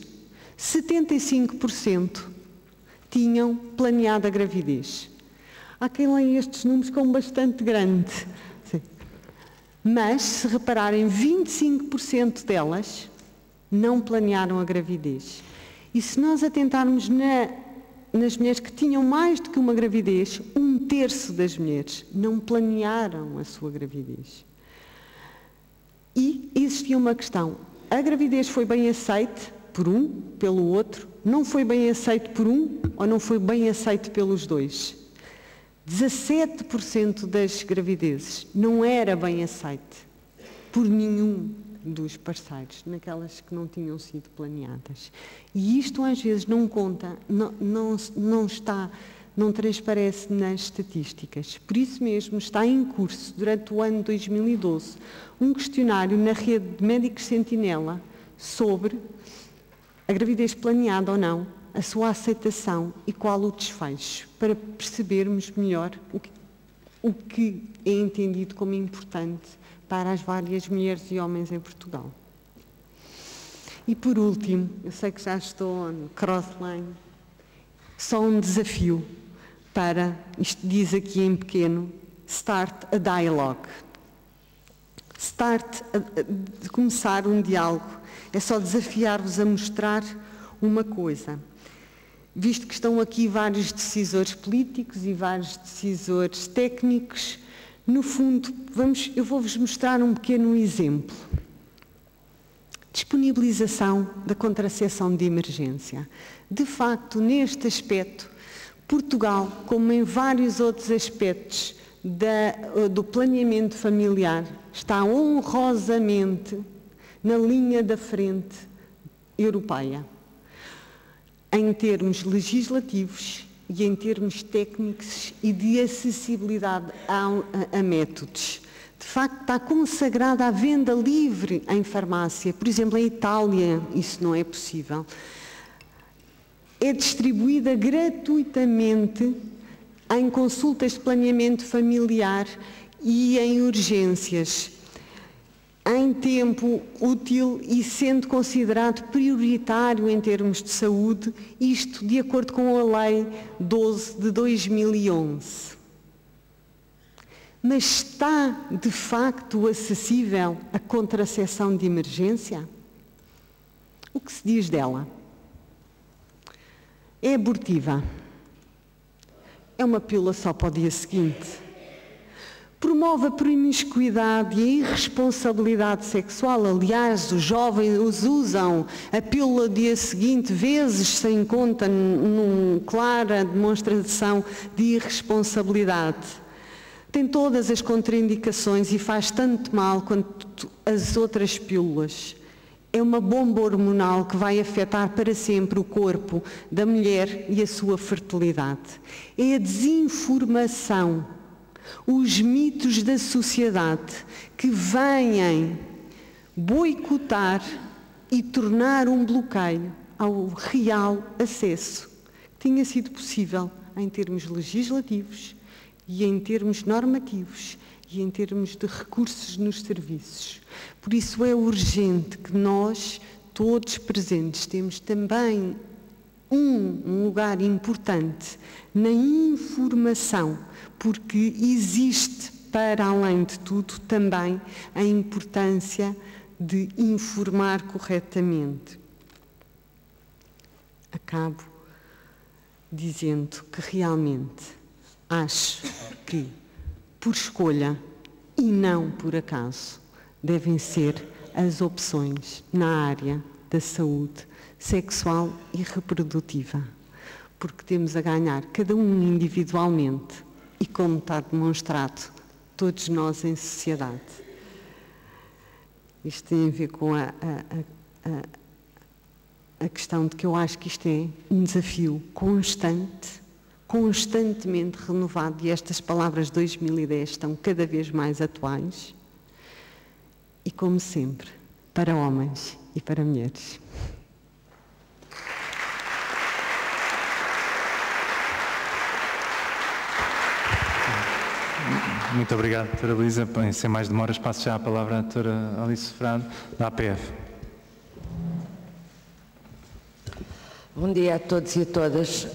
75% tinham planeado a gravidez. Há quem leia estes números como bastante grande. Sim. Mas, se repararem, 25% delas não planearam a gravidez. E se nós atentarmos nas mulheres que tinham mais do que uma gravidez, 1/3 das mulheres não planearam a sua gravidez. E existia uma questão. A gravidez foi bem aceite por um, pelo outro, não foi bem aceito por um ou não foi bem aceito pelos dois. 17% das gravidezes não era bem aceite por nenhum dos parceiros, naquelas que não tinham sido planeadas. E isto às vezes não conta, não transparece nas estatísticas. Por isso mesmo está em curso, durante o ano 2012, um questionário na rede de médicos sentinela sobre a gravidez planeada ou não, a sua aceitação e qual o desfecho, para percebermos melhor o que é entendido como importante para as várias mulheres e homens em Portugal. E por último, eu sei que já estou no crossline, só um desafio para, isto diz aqui em pequeno, start a dialogue. De começar um diálogo. É só desafiar-vos a mostrar uma coisa. Visto que estão aqui vários decisores políticos e vários decisores técnicos, no fundo, eu vou-vos mostrar um pequeno exemplo. Disponibilização da contracepção de emergência. De facto, neste aspecto, Portugal, como em vários outros aspectos do planeamento familiar, está honrosamente na linha da frente europeia, em termos legislativos e em termos técnicos e de acessibilidade a métodos. De facto, está consagrada a venda livre em farmácia. Por exemplo, em Itália isso não é possível. É distribuída gratuitamente em consultas de planeamento familiar e em urgências, em tempo útil e sendo considerado prioritário em termos de saúde, isto de acordo com a Lei 12 de 2011. Mas está, de facto, acessível a contracepção de emergência? O que se diz dela? É abortiva. É uma pílula só para o dia seguinte. Promove a promiscuidade e a irresponsabilidade sexual. Aliás, os jovens usam a pílula do dia seguinte vezes sem conta, numa clara demonstração de irresponsabilidade. Tem todas as contraindicações e faz tanto mal quanto as outras pílulas. É uma bomba hormonal que vai afetar para sempre o corpo da mulher e a sua fertilidade. É a desinformação, os mitos da sociedade que vêm boicotar e tornar um bloqueio ao real acesso que tinha sido possível em termos legislativos e em termos normativos e em termos de recursos nos serviços. Por isso é urgente que nós, todos presentes, temos também um lugar importante na informação, porque existe, para além de tudo, também a importância de informar corretamente. Acabo dizendo que realmente acho que, por escolha e não por acaso, devem ser as opções na área da saúde sexual e reprodutiva, porque temos a ganhar cada um individualmente e, como está demonstrado, todos nós em sociedade. Isto tem a ver com a questão de que eu acho que isto é um desafio constante, constantemente renovado, e estas palavras de 2010 estão cada vez mais atuais, e como sempre, para homens e para mulheres. Muito obrigado, doutora Luísa. Sem mais demoras, passo já a palavra à doutora Alice Sofrado, da APF. Bom dia a todos e a todas.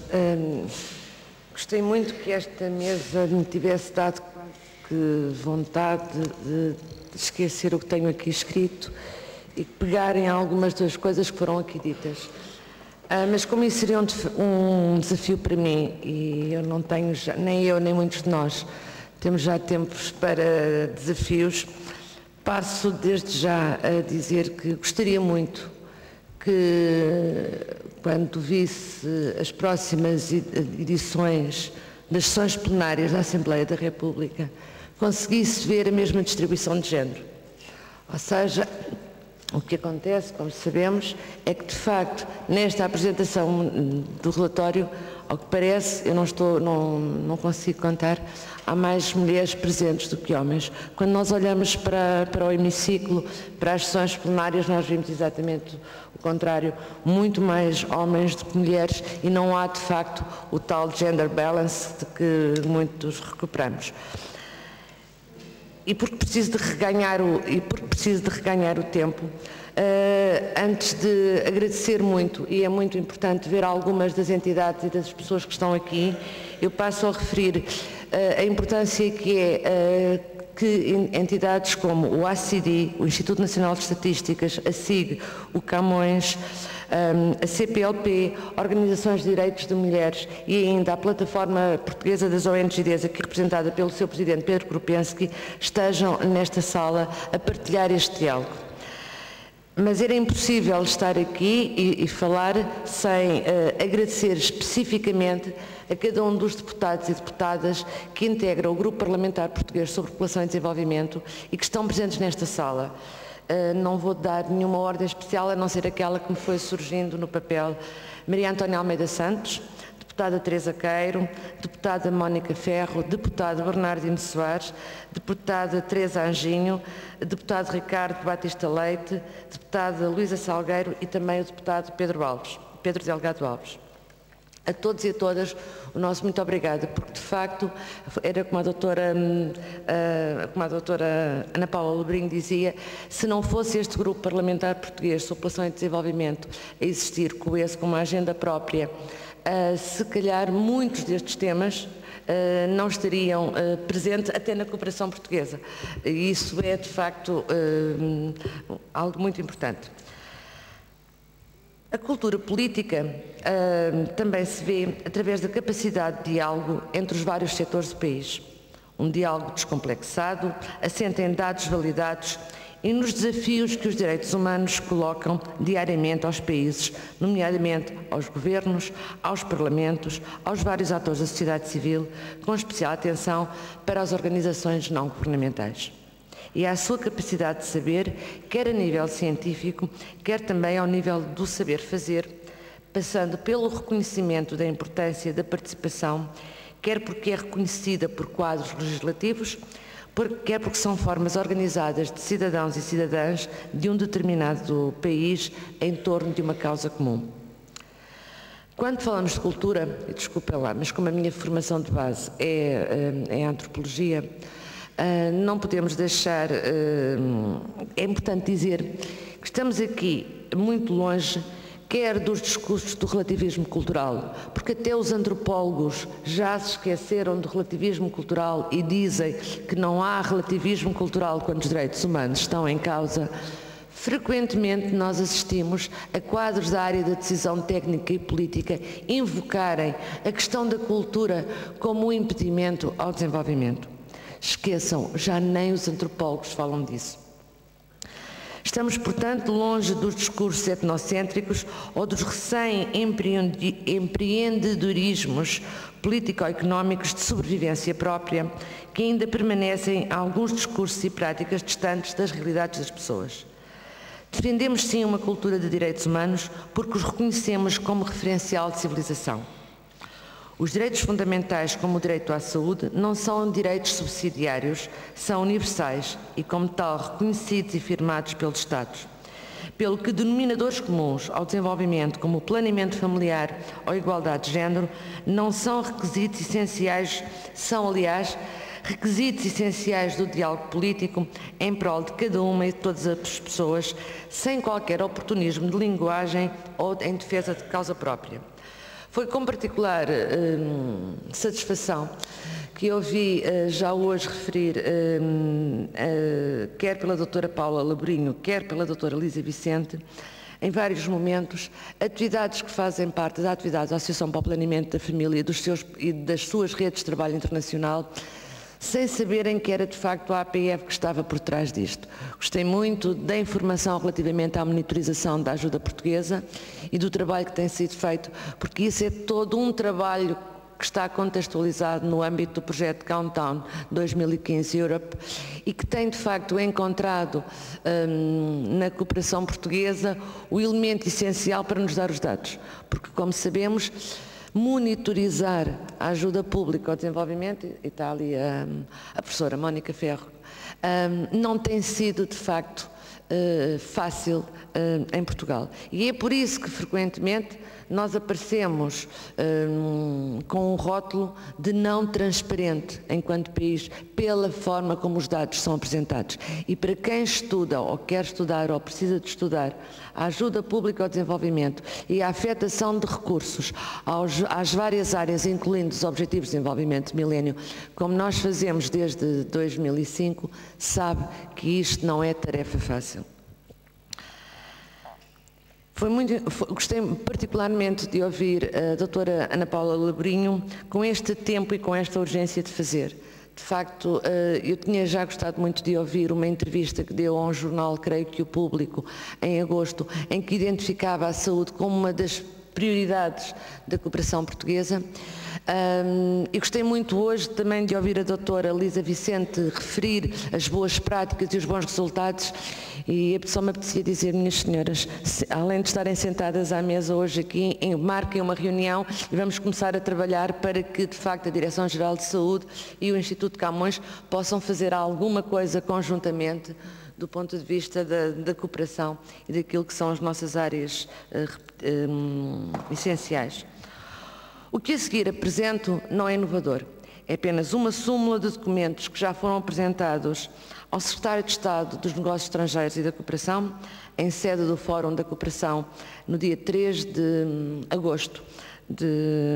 Gostei muito que esta mesa me tivesse dado vontade de esquecer o que tenho aqui escrito e pegarem algumas das coisas que foram aqui ditas. Mas como isso seria um desafio para mim, e eu não tenho, nem eu nem muitos de nós, temos já tempos para desafios, passo desde já a dizer que gostaria muito que, quando visse as próximas edições das sessões plenárias da Assembleia da República, conseguisse ver a mesma distribuição de género. Ou seja, o que acontece, como sabemos, é que, de facto, nesta apresentação do relatório, ao que parece, eu não consigo contar, há mais mulheres presentes do que homens. Quando nós olhamos para o hemiciclo, para as sessões plenárias, nós vimos exatamente o contrário, muito mais homens do que mulheres, e não há, de facto, o tal gender balance de que muitos recuperamos. E porque preciso de reganhar o tempo, antes de agradecer muito, e é muito importante ver algumas das entidades e das pessoas que estão aqui, eu passo a referir a importância que é que entidades como o ACD, o Instituto Nacional de Estatísticas, a SIG, o Camões, a CPLP, Organizações de Direitos de Mulheres e ainda a Plataforma Portuguesa das ONGs, aqui representada pelo seu presidente Pedro Krupensky, estejam nesta sala a partilhar este diálogo. Mas era impossível estar aqui e falar sem agradecer especificamente a cada um dos deputados e deputadas que integram o Grupo Parlamentar Português sobre População e Desenvolvimento e que estão presentes nesta sala. Não vou dar nenhuma ordem especial, a não ser aquela que me foi surgindo no papel. Maria Antónia Almeida Santos, deputada Teresa Queiro, deputada Mónica Ferro, deputado Bernardino Soares, deputada Teresa Anjinho, deputado Ricardo Batista Leite, deputada Luísa Salgueiro e também o deputado Pedro Delgado Alves. A todos e a todas, o nosso muito obrigada, porque de facto, era como a doutora Ana Paula Lebrinho dizia, se não fosse este grupo parlamentar português sobre população e desenvolvimento a existir com uma agenda própria, se calhar muitos destes temas não estariam presentes até na cooperação portuguesa. E isso é de facto algo muito importante. A cultura política também se vê através da capacidade de diálogo entre os vários setores do país. Um diálogo descomplexado, assente em dados validados e nos desafios que os direitos humanos colocam diariamente aos países, nomeadamente aos governos, aos parlamentos, aos vários atores da sociedade civil, com especial atenção para as organizações não governamentais. E à sua capacidade de saber, quer a nível científico, quer também ao nível do saber fazer, passando pelo reconhecimento da importância da participação, quer porque é reconhecida por quadros legislativos, quer porque são formas organizadas de cidadãos e cidadãs de um determinado país em torno de uma causa comum. Quando falamos de cultura, e desculpem lá, mas como a minha formação de base é a antropologia, Não podemos deixar, é importante dizer que estamos aqui muito longe, quer dos discursos do relativismo cultural, porque até os antropólogos já se esqueceram do relativismo cultural e dizem que não há relativismo cultural quando os direitos humanos estão em causa. Frequentemente nós assistimos a quadros da área da decisão técnica e política invocarem a questão da cultura como um impedimento ao desenvolvimento. Esqueçam, já nem os antropólogos falam disso. Estamos, portanto, longe dos discursos etnocêntricos ou dos recém-empreendedorismos político-económicos de sobrevivência própria, que ainda permanecem alguns discursos e práticas distantes das realidades das pessoas. Defendemos, sim, uma cultura de direitos humanos porque os reconhecemos como referencial de civilização. Os direitos fundamentais, como o direito à saúde, não são direitos subsidiários, são universais e, como tal, reconhecidos e firmados pelos Estados. Pelo que denominadores comuns ao desenvolvimento, como o planeamento familiar ou a igualdade de género, não são requisitos essenciais, são, aliás, requisitos essenciais do diálogo político em prol de cada uma e de todas as pessoas, sem qualquer oportunismo de linguagem ou em defesa de causa própria. Foi com particular satisfação que ouvi já hoje referir, quer pela doutora Paula Laborinho, quer pela doutora Lísia Vicente, em vários momentos, atividades que fazem parte das atividades da Associação para o Planeamento da Família e das suas redes de trabalho internacional, sem saberem que era de facto a APF que estava por trás disto. Gostei muito da informação relativamente à monitorização da ajuda portuguesa e do trabalho que tem sido feito, porque isso é todo um trabalho que está contextualizado no âmbito do projeto Countdown 2015 Europe e que tem de facto encontrado na cooperação portuguesa o elemento essencial para nos dar os dados, porque, como sabemos, monitorizar a ajuda pública ao desenvolvimento, e está ali a professora Mónica Ferro, não tem sido de facto fácil em Portugal. E é por isso que frequentemente nós aparecemos com um rótulo de não transparente enquanto país, pela forma como os dados são apresentados. E para quem estuda ou quer estudar ou precisa de estudar a ajuda pública ao desenvolvimento e a afetação de recursos às várias áreas, incluindo os Objetivos de Desenvolvimento de Milénio, como nós fazemos desde 2005, sabe que isto não é tarefa fácil. Gostei particularmente de ouvir a doutora Ana Paula Laborinho com este tempo e com esta urgência de fazer. De facto, eu tinha já gostado muito de ouvir uma entrevista que deu a um jornal, creio que o Público, em agosto, em que identificava a saúde como uma das prioridades da cooperação portuguesa. E gostei muito hoje também de ouvir a doutora Lísia Vicente referir as boas práticas e os bons resultados, e só me apetecia dizer, minhas senhoras, além de estarem sentadas à mesa hoje aqui, marquem uma reunião e vamos começar a trabalhar para que, de facto, a Direção-Geral de Saúde e o Instituto Camões possam fazer alguma coisa conjuntamente do ponto de vista da cooperação e daquilo que são as nossas áreas essenciais. O que a seguir apresento não é inovador, é apenas uma súmula de documentos que já foram apresentados ao Secretário de Estado dos Negócios Estrangeiros e da Cooperação, em sede do Fórum da Cooperação, no dia 3 de agosto de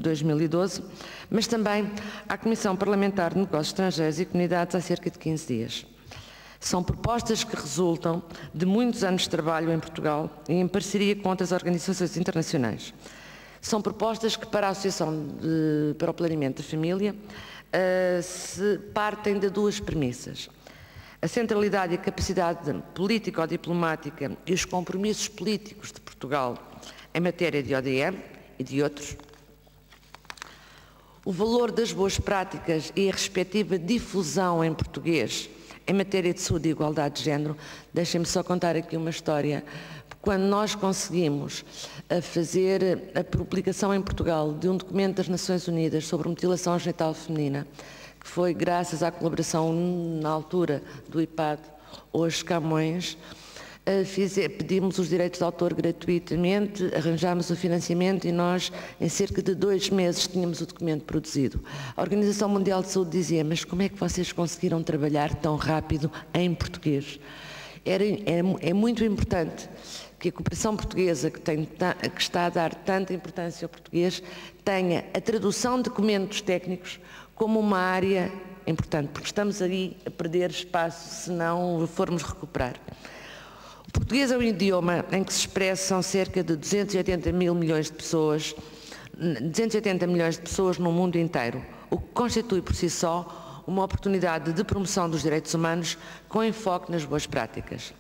2012, mas também à Comissão Parlamentar de Negócios Estrangeiros e Comunidades há cerca de 15 dias. São propostas que resultam de muitos anos de trabalho em Portugal e em parceria com outras organizações internacionais. São propostas que, para a Associação para o Planeamento da Família, se partem de duas premissas. A centralidade e a capacidade político-diplomática e os compromissos políticos de Portugal em matéria de ODM e de outros. O valor das boas práticas e a respectiva difusão em português em matéria de saúde e igualdade de género. Deixem-me só contar aqui uma história. Quando nós conseguimos fazer a publicação em Portugal de um documento das Nações Unidas sobre mutilação genital feminina, que foi graças à colaboração na altura do IPAD, hoje Camões, pedimos os direitos de autor gratuitamente, arranjámos o financiamento e nós, em cerca de 2 meses, tínhamos o documento produzido. A Organização Mundial de Saúde dizia: mas como é que vocês conseguiram trabalhar tão rápido em português? É muito importante que a cooperação portuguesa, que está a dar tanta importância ao português, tenha a tradução de documentos técnicos como uma área importante, porque estamos aí a perder espaço se não o formos recuperar. O português é um idioma em que se expressam cerca de 280 milhões de pessoas no mundo inteiro, o que constitui por si só uma oportunidade de promoção dos direitos humanos com enfoque nas boas práticas.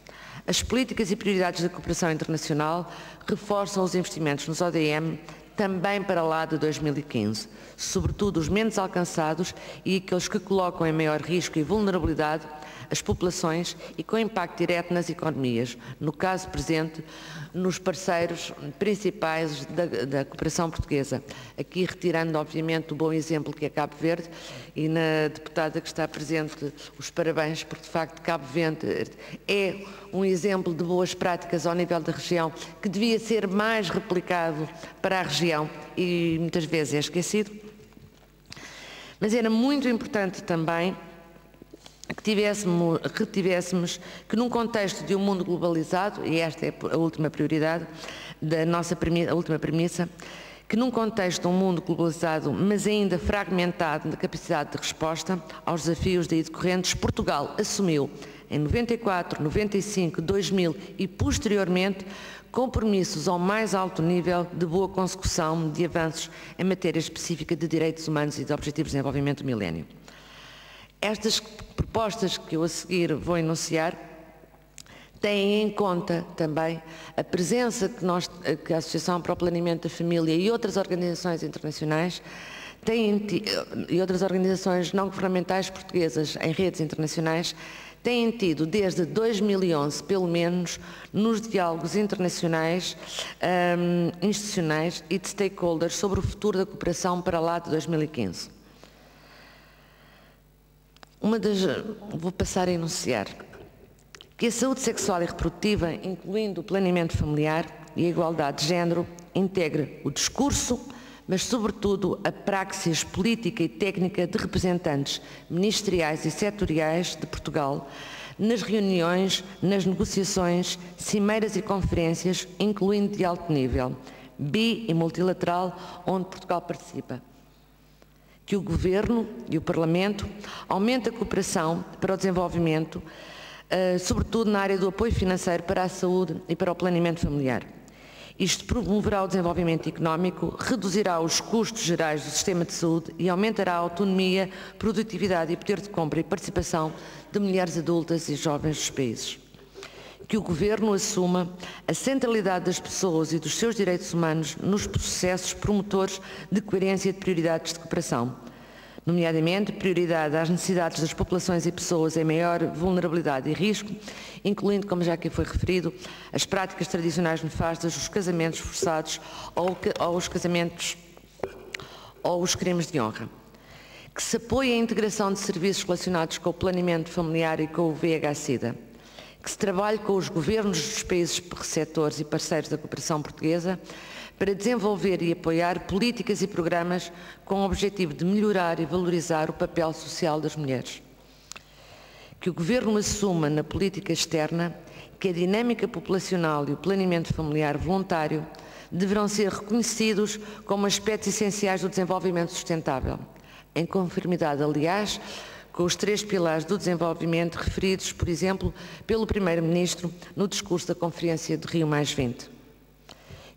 As políticas e prioridades da cooperação internacional reforçam os investimentos nos ODM também para lá de 2015, sobretudo os menos alcançados e aqueles que colocam em maior risco e vulnerabilidade as populações e com impacto direto nas economias, no caso presente, nos parceiros principais da cooperação portuguesa. Aqui retirando, obviamente, o bom exemplo que é Cabo Verde, e na deputada que está presente os parabéns, porque de facto Cabo Verde é um exemplo de boas práticas ao nível da região que devia ser mais replicado para a região e muitas vezes é esquecido. Mas era muito importante também que retivéssemos que num contexto de um mundo globalizado, e esta é a última prioridade, a última premissa, que num contexto de um mundo globalizado, mas ainda fragmentado na capacidade de resposta aos desafios daí decorrentes, Portugal assumiu em 94, 95, 2000 e posteriormente compromissos ao mais alto nível de boa consecução de avanços em matéria específica de direitos humanos e de objetivos de desenvolvimento do milénio. Estas propostas que eu a seguir vou enunciar têm em conta também a presença que a Associação para o Planeamento da Família e outras organizações internacionais e outras organizações não governamentais portuguesas em redes internacionais têm tido desde 2011, pelo menos, nos diálogos internacionais, institucionais e de stakeholders sobre o futuro da cooperação para lá de 2015. Vou passar a enunciar que a saúde sexual e reprodutiva, incluindo o planeamento familiar e a igualdade de género, integra o discurso, mas sobretudo a praxis política e técnica de representantes ministeriais e setoriais de Portugal nas reuniões, nas negociações, cimeiras e conferências, incluindo de alto nível, bi e multilateral, onde Portugal participa. Que o Governo e o Parlamento aumentem a cooperação para o desenvolvimento, sobretudo na área do apoio financeiro para a saúde e para o planeamento familiar. Isto promoverá o desenvolvimento económico, reduzirá os custos gerais do sistema de saúde e aumentará a autonomia, produtividade e poder de compra e participação de mulheres adultas e jovens dos países. Que o Governo assuma a centralidade das pessoas e dos seus direitos humanos nos processos promotores de coerência e de prioridades de cooperação, nomeadamente prioridade às necessidades das populações e pessoas em maior vulnerabilidade e risco, incluindo, como já aqui foi referido, as práticas tradicionais nefastas, os casamentos forçados ou os crimes de honra. Que se apoie a integração de serviços relacionados com o planeamento familiar e com o VIH-Sida. Que se trabalhe com os governos dos países receptores e parceiros da cooperação portuguesa para desenvolver e apoiar políticas e programas com o objetivo de melhorar e valorizar o papel social das mulheres. Que o Governo assuma na política externa que a dinâmica populacional e o planeamento familiar voluntário deverão ser reconhecidos como aspectos essenciais do desenvolvimento sustentável, em conformidade, aliás, com os 3 pilares do desenvolvimento referidos, por exemplo, pelo Primeiro-Ministro no discurso da Conferência de Rio+20.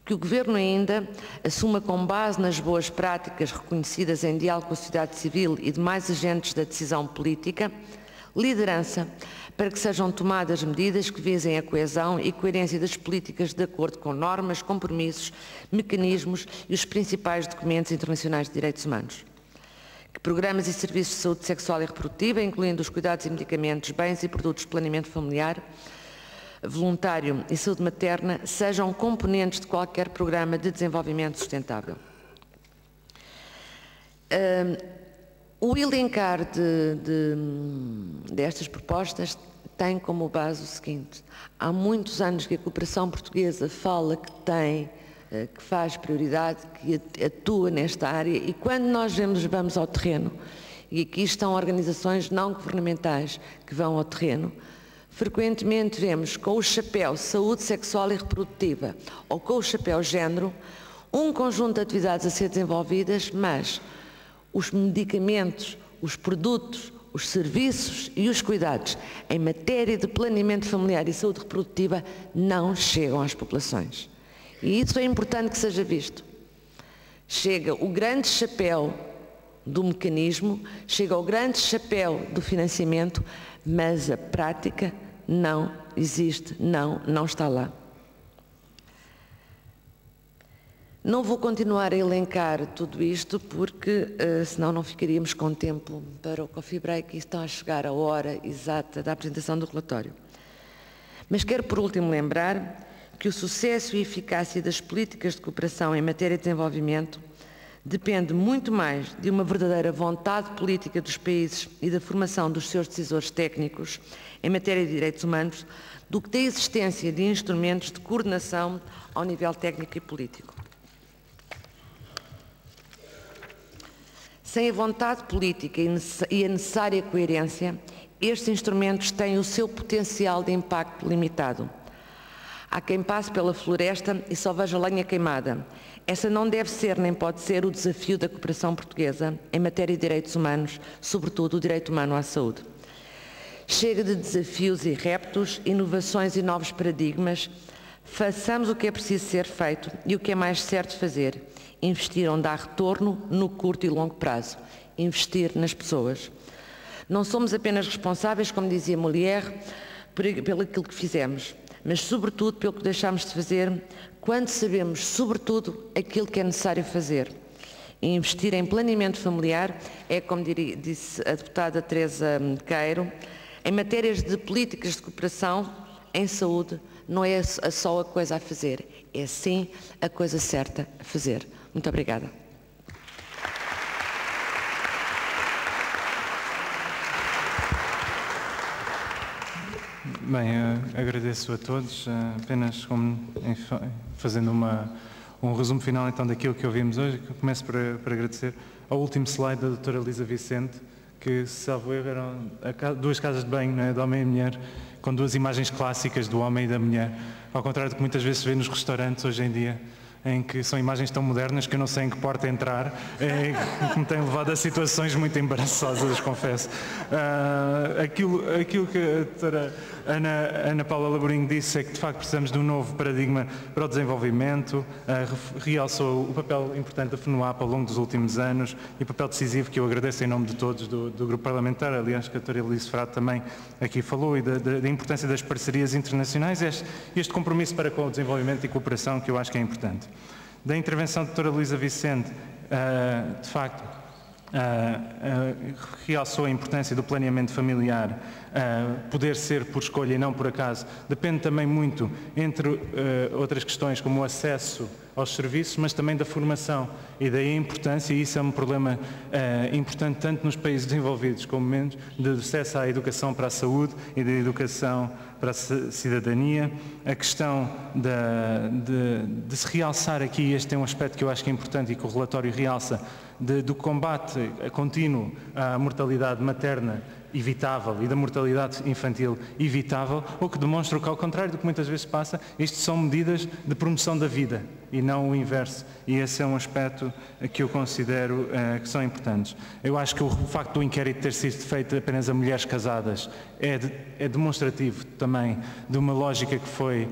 Que o Governo ainda assuma, com base nas boas práticas reconhecidas em diálogo com a sociedade civil e demais agentes da decisão política, liderança para que sejam tomadas medidas que visem a coesão e coerência das políticas de acordo com normas, compromissos, mecanismos e os principais documentos internacionais de direitos humanos. Que programas e serviços de saúde sexual e reprodutiva, incluindo os cuidados e medicamentos, bens e produtos de planeamento familiar, voluntário e saúde materna, sejam componentes de qualquer programa de desenvolvimento sustentável. O elencar destas propostas tem como base o seguinte: há muitos anos que a cooperação portuguesa fala que tem, que faz prioridade, que atua nesta área, e quando nós vamos ao terreno, e aqui estão organizações não governamentais que vão ao terreno, frequentemente vemos com o chapéu saúde sexual e reprodutiva ou com o chapéu género um conjunto de atividades a ser desenvolvidas, mas os medicamentos, os produtos, os serviços e os cuidados em matéria de planeamento familiar e saúde reprodutiva não chegam às populações. E isso é importante que seja visto. Chega o grande chapéu do mecanismo, chega o grande chapéu do financiamento, mas a prática não existe, não está lá. Não vou continuar a elencar tudo isto porque senão não ficaríamos com tempo para o coffee break e está a chegar a hora exata da apresentação do relatório. Mas quero por último lembrar que o sucesso e eficácia das políticas de cooperação em matéria de desenvolvimento depende muito mais de uma verdadeira vontade política dos países e da formação dos seus decisores técnicos em matéria de direitos humanos do que da existência de instrumentos de coordenação ao nível técnico e político. Sem a vontade política e a necessária coerência, estes instrumentos têm o seu potencial de impacto limitado. Há quem passe pela floresta e só veja lenha queimada. Essa não deve ser nem pode ser o desafio da cooperação portuguesa em matéria de direitos humanos, sobretudo o direito humano à saúde. Chega de desafios e reptos, inovações e novos paradigmas. Façamos o que é preciso ser feito e o que é mais certo fazer. Investir onde há retorno no curto e longo prazo. Investir nas pessoas. Não somos apenas responsáveis, como dizia Molière, pelo aquilo que fizemos, mas sobretudo pelo que deixamos de fazer quando sabemos, sobretudo, aquilo que é necessário fazer. E investir em planeamento familiar é, como disse a deputada Teresa Queiro, em matérias de políticas de cooperação, em saúde, não é só a coisa a fazer, é sim a coisa certa a fazer. Muito obrigada. Bem, agradeço a todos, apenas como, fazendo um resumo final então daquilo que ouvimos hoje. Começo por agradecer ao último slide da doutora Elisa Vicente, que, salvo erro, eram duas casas de banho, né, de homem e mulher, com duas imagens clássicas do homem e da mulher, ao contrário do que muitas vezes se vê nos restaurantes hoje em dia, em que são imagens tão modernas que eu não sei em que porta entrar, que me tem levado a situações muito embaraçosas, confesso. Aquilo que a doutora Ana Paula Laborinho disse é que de facto precisamos de um novo paradigma para o desenvolvimento, realçou o papel importante da FNUAP ao longo dos últimos anos e o papel decisivo que eu agradeço em nome de todos do grupo parlamentar, aliás que a doutora Elise Frade também aqui falou, e da importância das parcerias internacionais, este compromisso para com o desenvolvimento e cooperação que eu acho que é importante. Da intervenção da doutora Elisa Vicente, de facto, realçou a importância do planeamento familiar, poder ser por escolha e não por acaso. Depende também muito, entre outras questões, como o acesso aos serviços, mas também da formação. E daí a importância, e isso é um problema importante tanto nos países desenvolvidos como menos, de acesso à educação para a saúde e da educação para a cidadania. A questão de se realçar aqui, este é um aspecto que eu acho que é importante e que o relatório realça, do combate contínuo à mortalidade materna evitável e da mortalidade infantil evitável, o que demonstra que, ao contrário do que muitas vezes passa, isto são medidas de promoção da vida e não o inverso. E esse é um aspecto que eu considero que são importantes. Eu acho que o facto do inquérito ter sido feito apenas a mulheres casadas é demonstrativo também de uma lógica que foi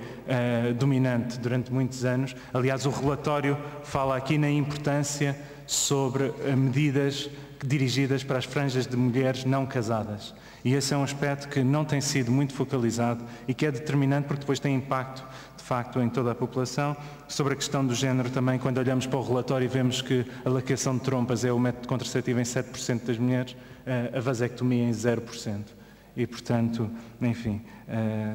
dominante durante muitos anos. Aliás, o relatório fala aqui na importância sobre medidas dirigidas para as franjas de mulheres não casadas. E esse é um aspecto que não tem sido muito focalizado e que é determinante porque depois tem impacto, de facto, em toda a população. Sobre a questão do género também, quando olhamos para o relatório e vemos que a laqueação de trompas é o método contraceptivo em 7% das mulheres, a vasectomia em 0%. E, portanto, enfim,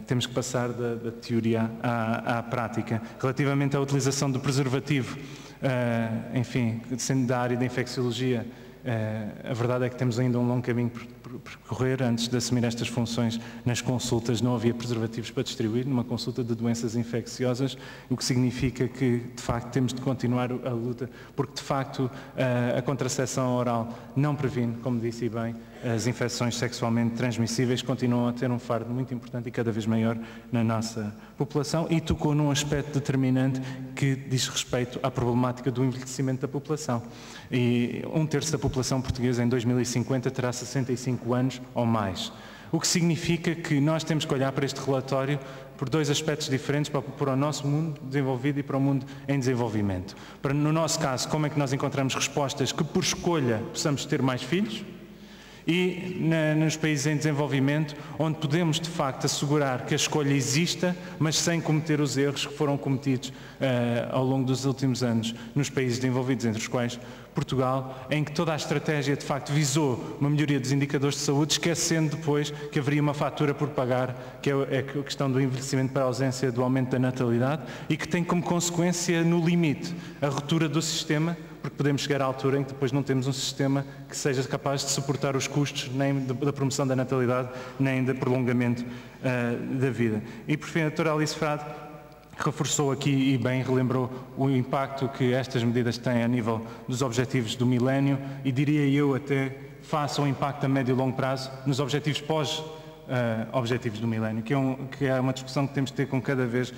temos que passar da teoria à prática. Relativamente à utilização do preservativo, enfim, sendo da área da infecciologia, a verdade é que temos ainda um longo caminho por percorrer antes de assumir estas funções. Nas consultas não havia preservativos para distribuir, numa consulta de doenças infecciosas, o que significa que, de facto, temos de continuar a luta, porque, de facto, a contracepção oral não previne, como disse bem, as infecções sexualmente transmissíveis, continuam a ter um fardo muito importante e cada vez maior na nossa população, e tocou num aspecto determinante que diz respeito à problemática do envelhecimento da população. E 1/3 da população portuguesa em 2050 terá 65 anos ou mais. O que significa que nós temos que olhar para este relatório por dois aspectos diferentes, para o nosso mundo desenvolvido e para o mundo em desenvolvimento. No nosso caso, como é que nós encontramos respostas que por escolha possamos ter mais filhos? E nos países em desenvolvimento, onde podemos de facto assegurar que a escolha exista, mas sem cometer os erros que foram cometidos ao longo dos últimos anos nos países desenvolvidos, entre os quais Portugal, em que toda a estratégia de facto visou uma melhoria dos indicadores de saúde, esquecendo depois que haveria uma fatura por pagar, que é a questão do envelhecimento para a ausência do aumento da natalidade, e que tem como consequência, no limite, a ruptura do sistema, porque podemos chegar à altura em que depois não temos um sistema que seja capaz de suportar os custos nem da promoção da natalidade, nem do prolongamento da vida. E por fim, a doutora Alice Frade reforçou aqui e bem relembrou o impacto que estas medidas têm a nível dos objetivos do milénio e, diria eu, até face ao impacto a médio e longo prazo nos objetivos objetivos do milénio, que é uma discussão que temos de ter com cada vez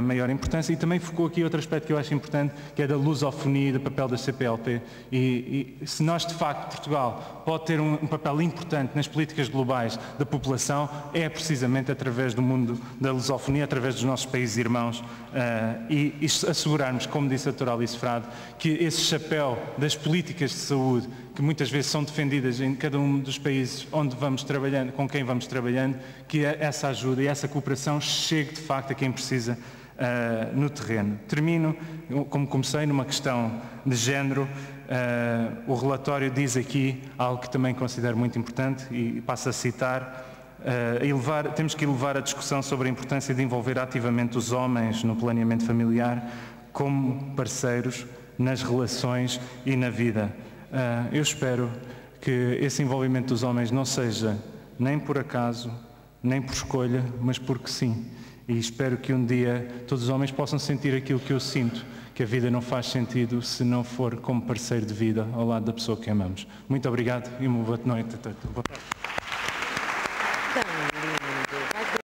maior importância. E também focou aqui outro aspecto que eu acho importante, que é da lusofonia e do papel da CPLP. E se nós, de facto, Portugal pode ter um papel importante nas políticas globais da população, é precisamente através do mundo da lusofonia, através dos nossos países irmãos, e assegurarmos, como disse a doutora Alice Frade, que esse chapéu das políticas de saúde, que muitas vezes são defendidas em cada um dos países onde vamos trabalhando, com quem vamos trabalhando, que essa ajuda e essa cooperação chegue de facto a quem precisa no terreno. Termino, como comecei, numa questão de género. O relatório diz aqui algo que também considero muito importante e passo a citar. Temos que elevar a discussão sobre a importância de envolver ativamente os homens no planeamento familiar como parceiros nas relações e na vida. Eu espero que esse envolvimento dos homens não seja nem por acaso, nem por escolha, mas porque sim. E espero que um dia todos os homens possam sentir aquilo que eu sinto, que a vida não faz sentido se não for como parceiro de vida ao lado da pessoa que amamos. Muito obrigado e uma boa noite a todos.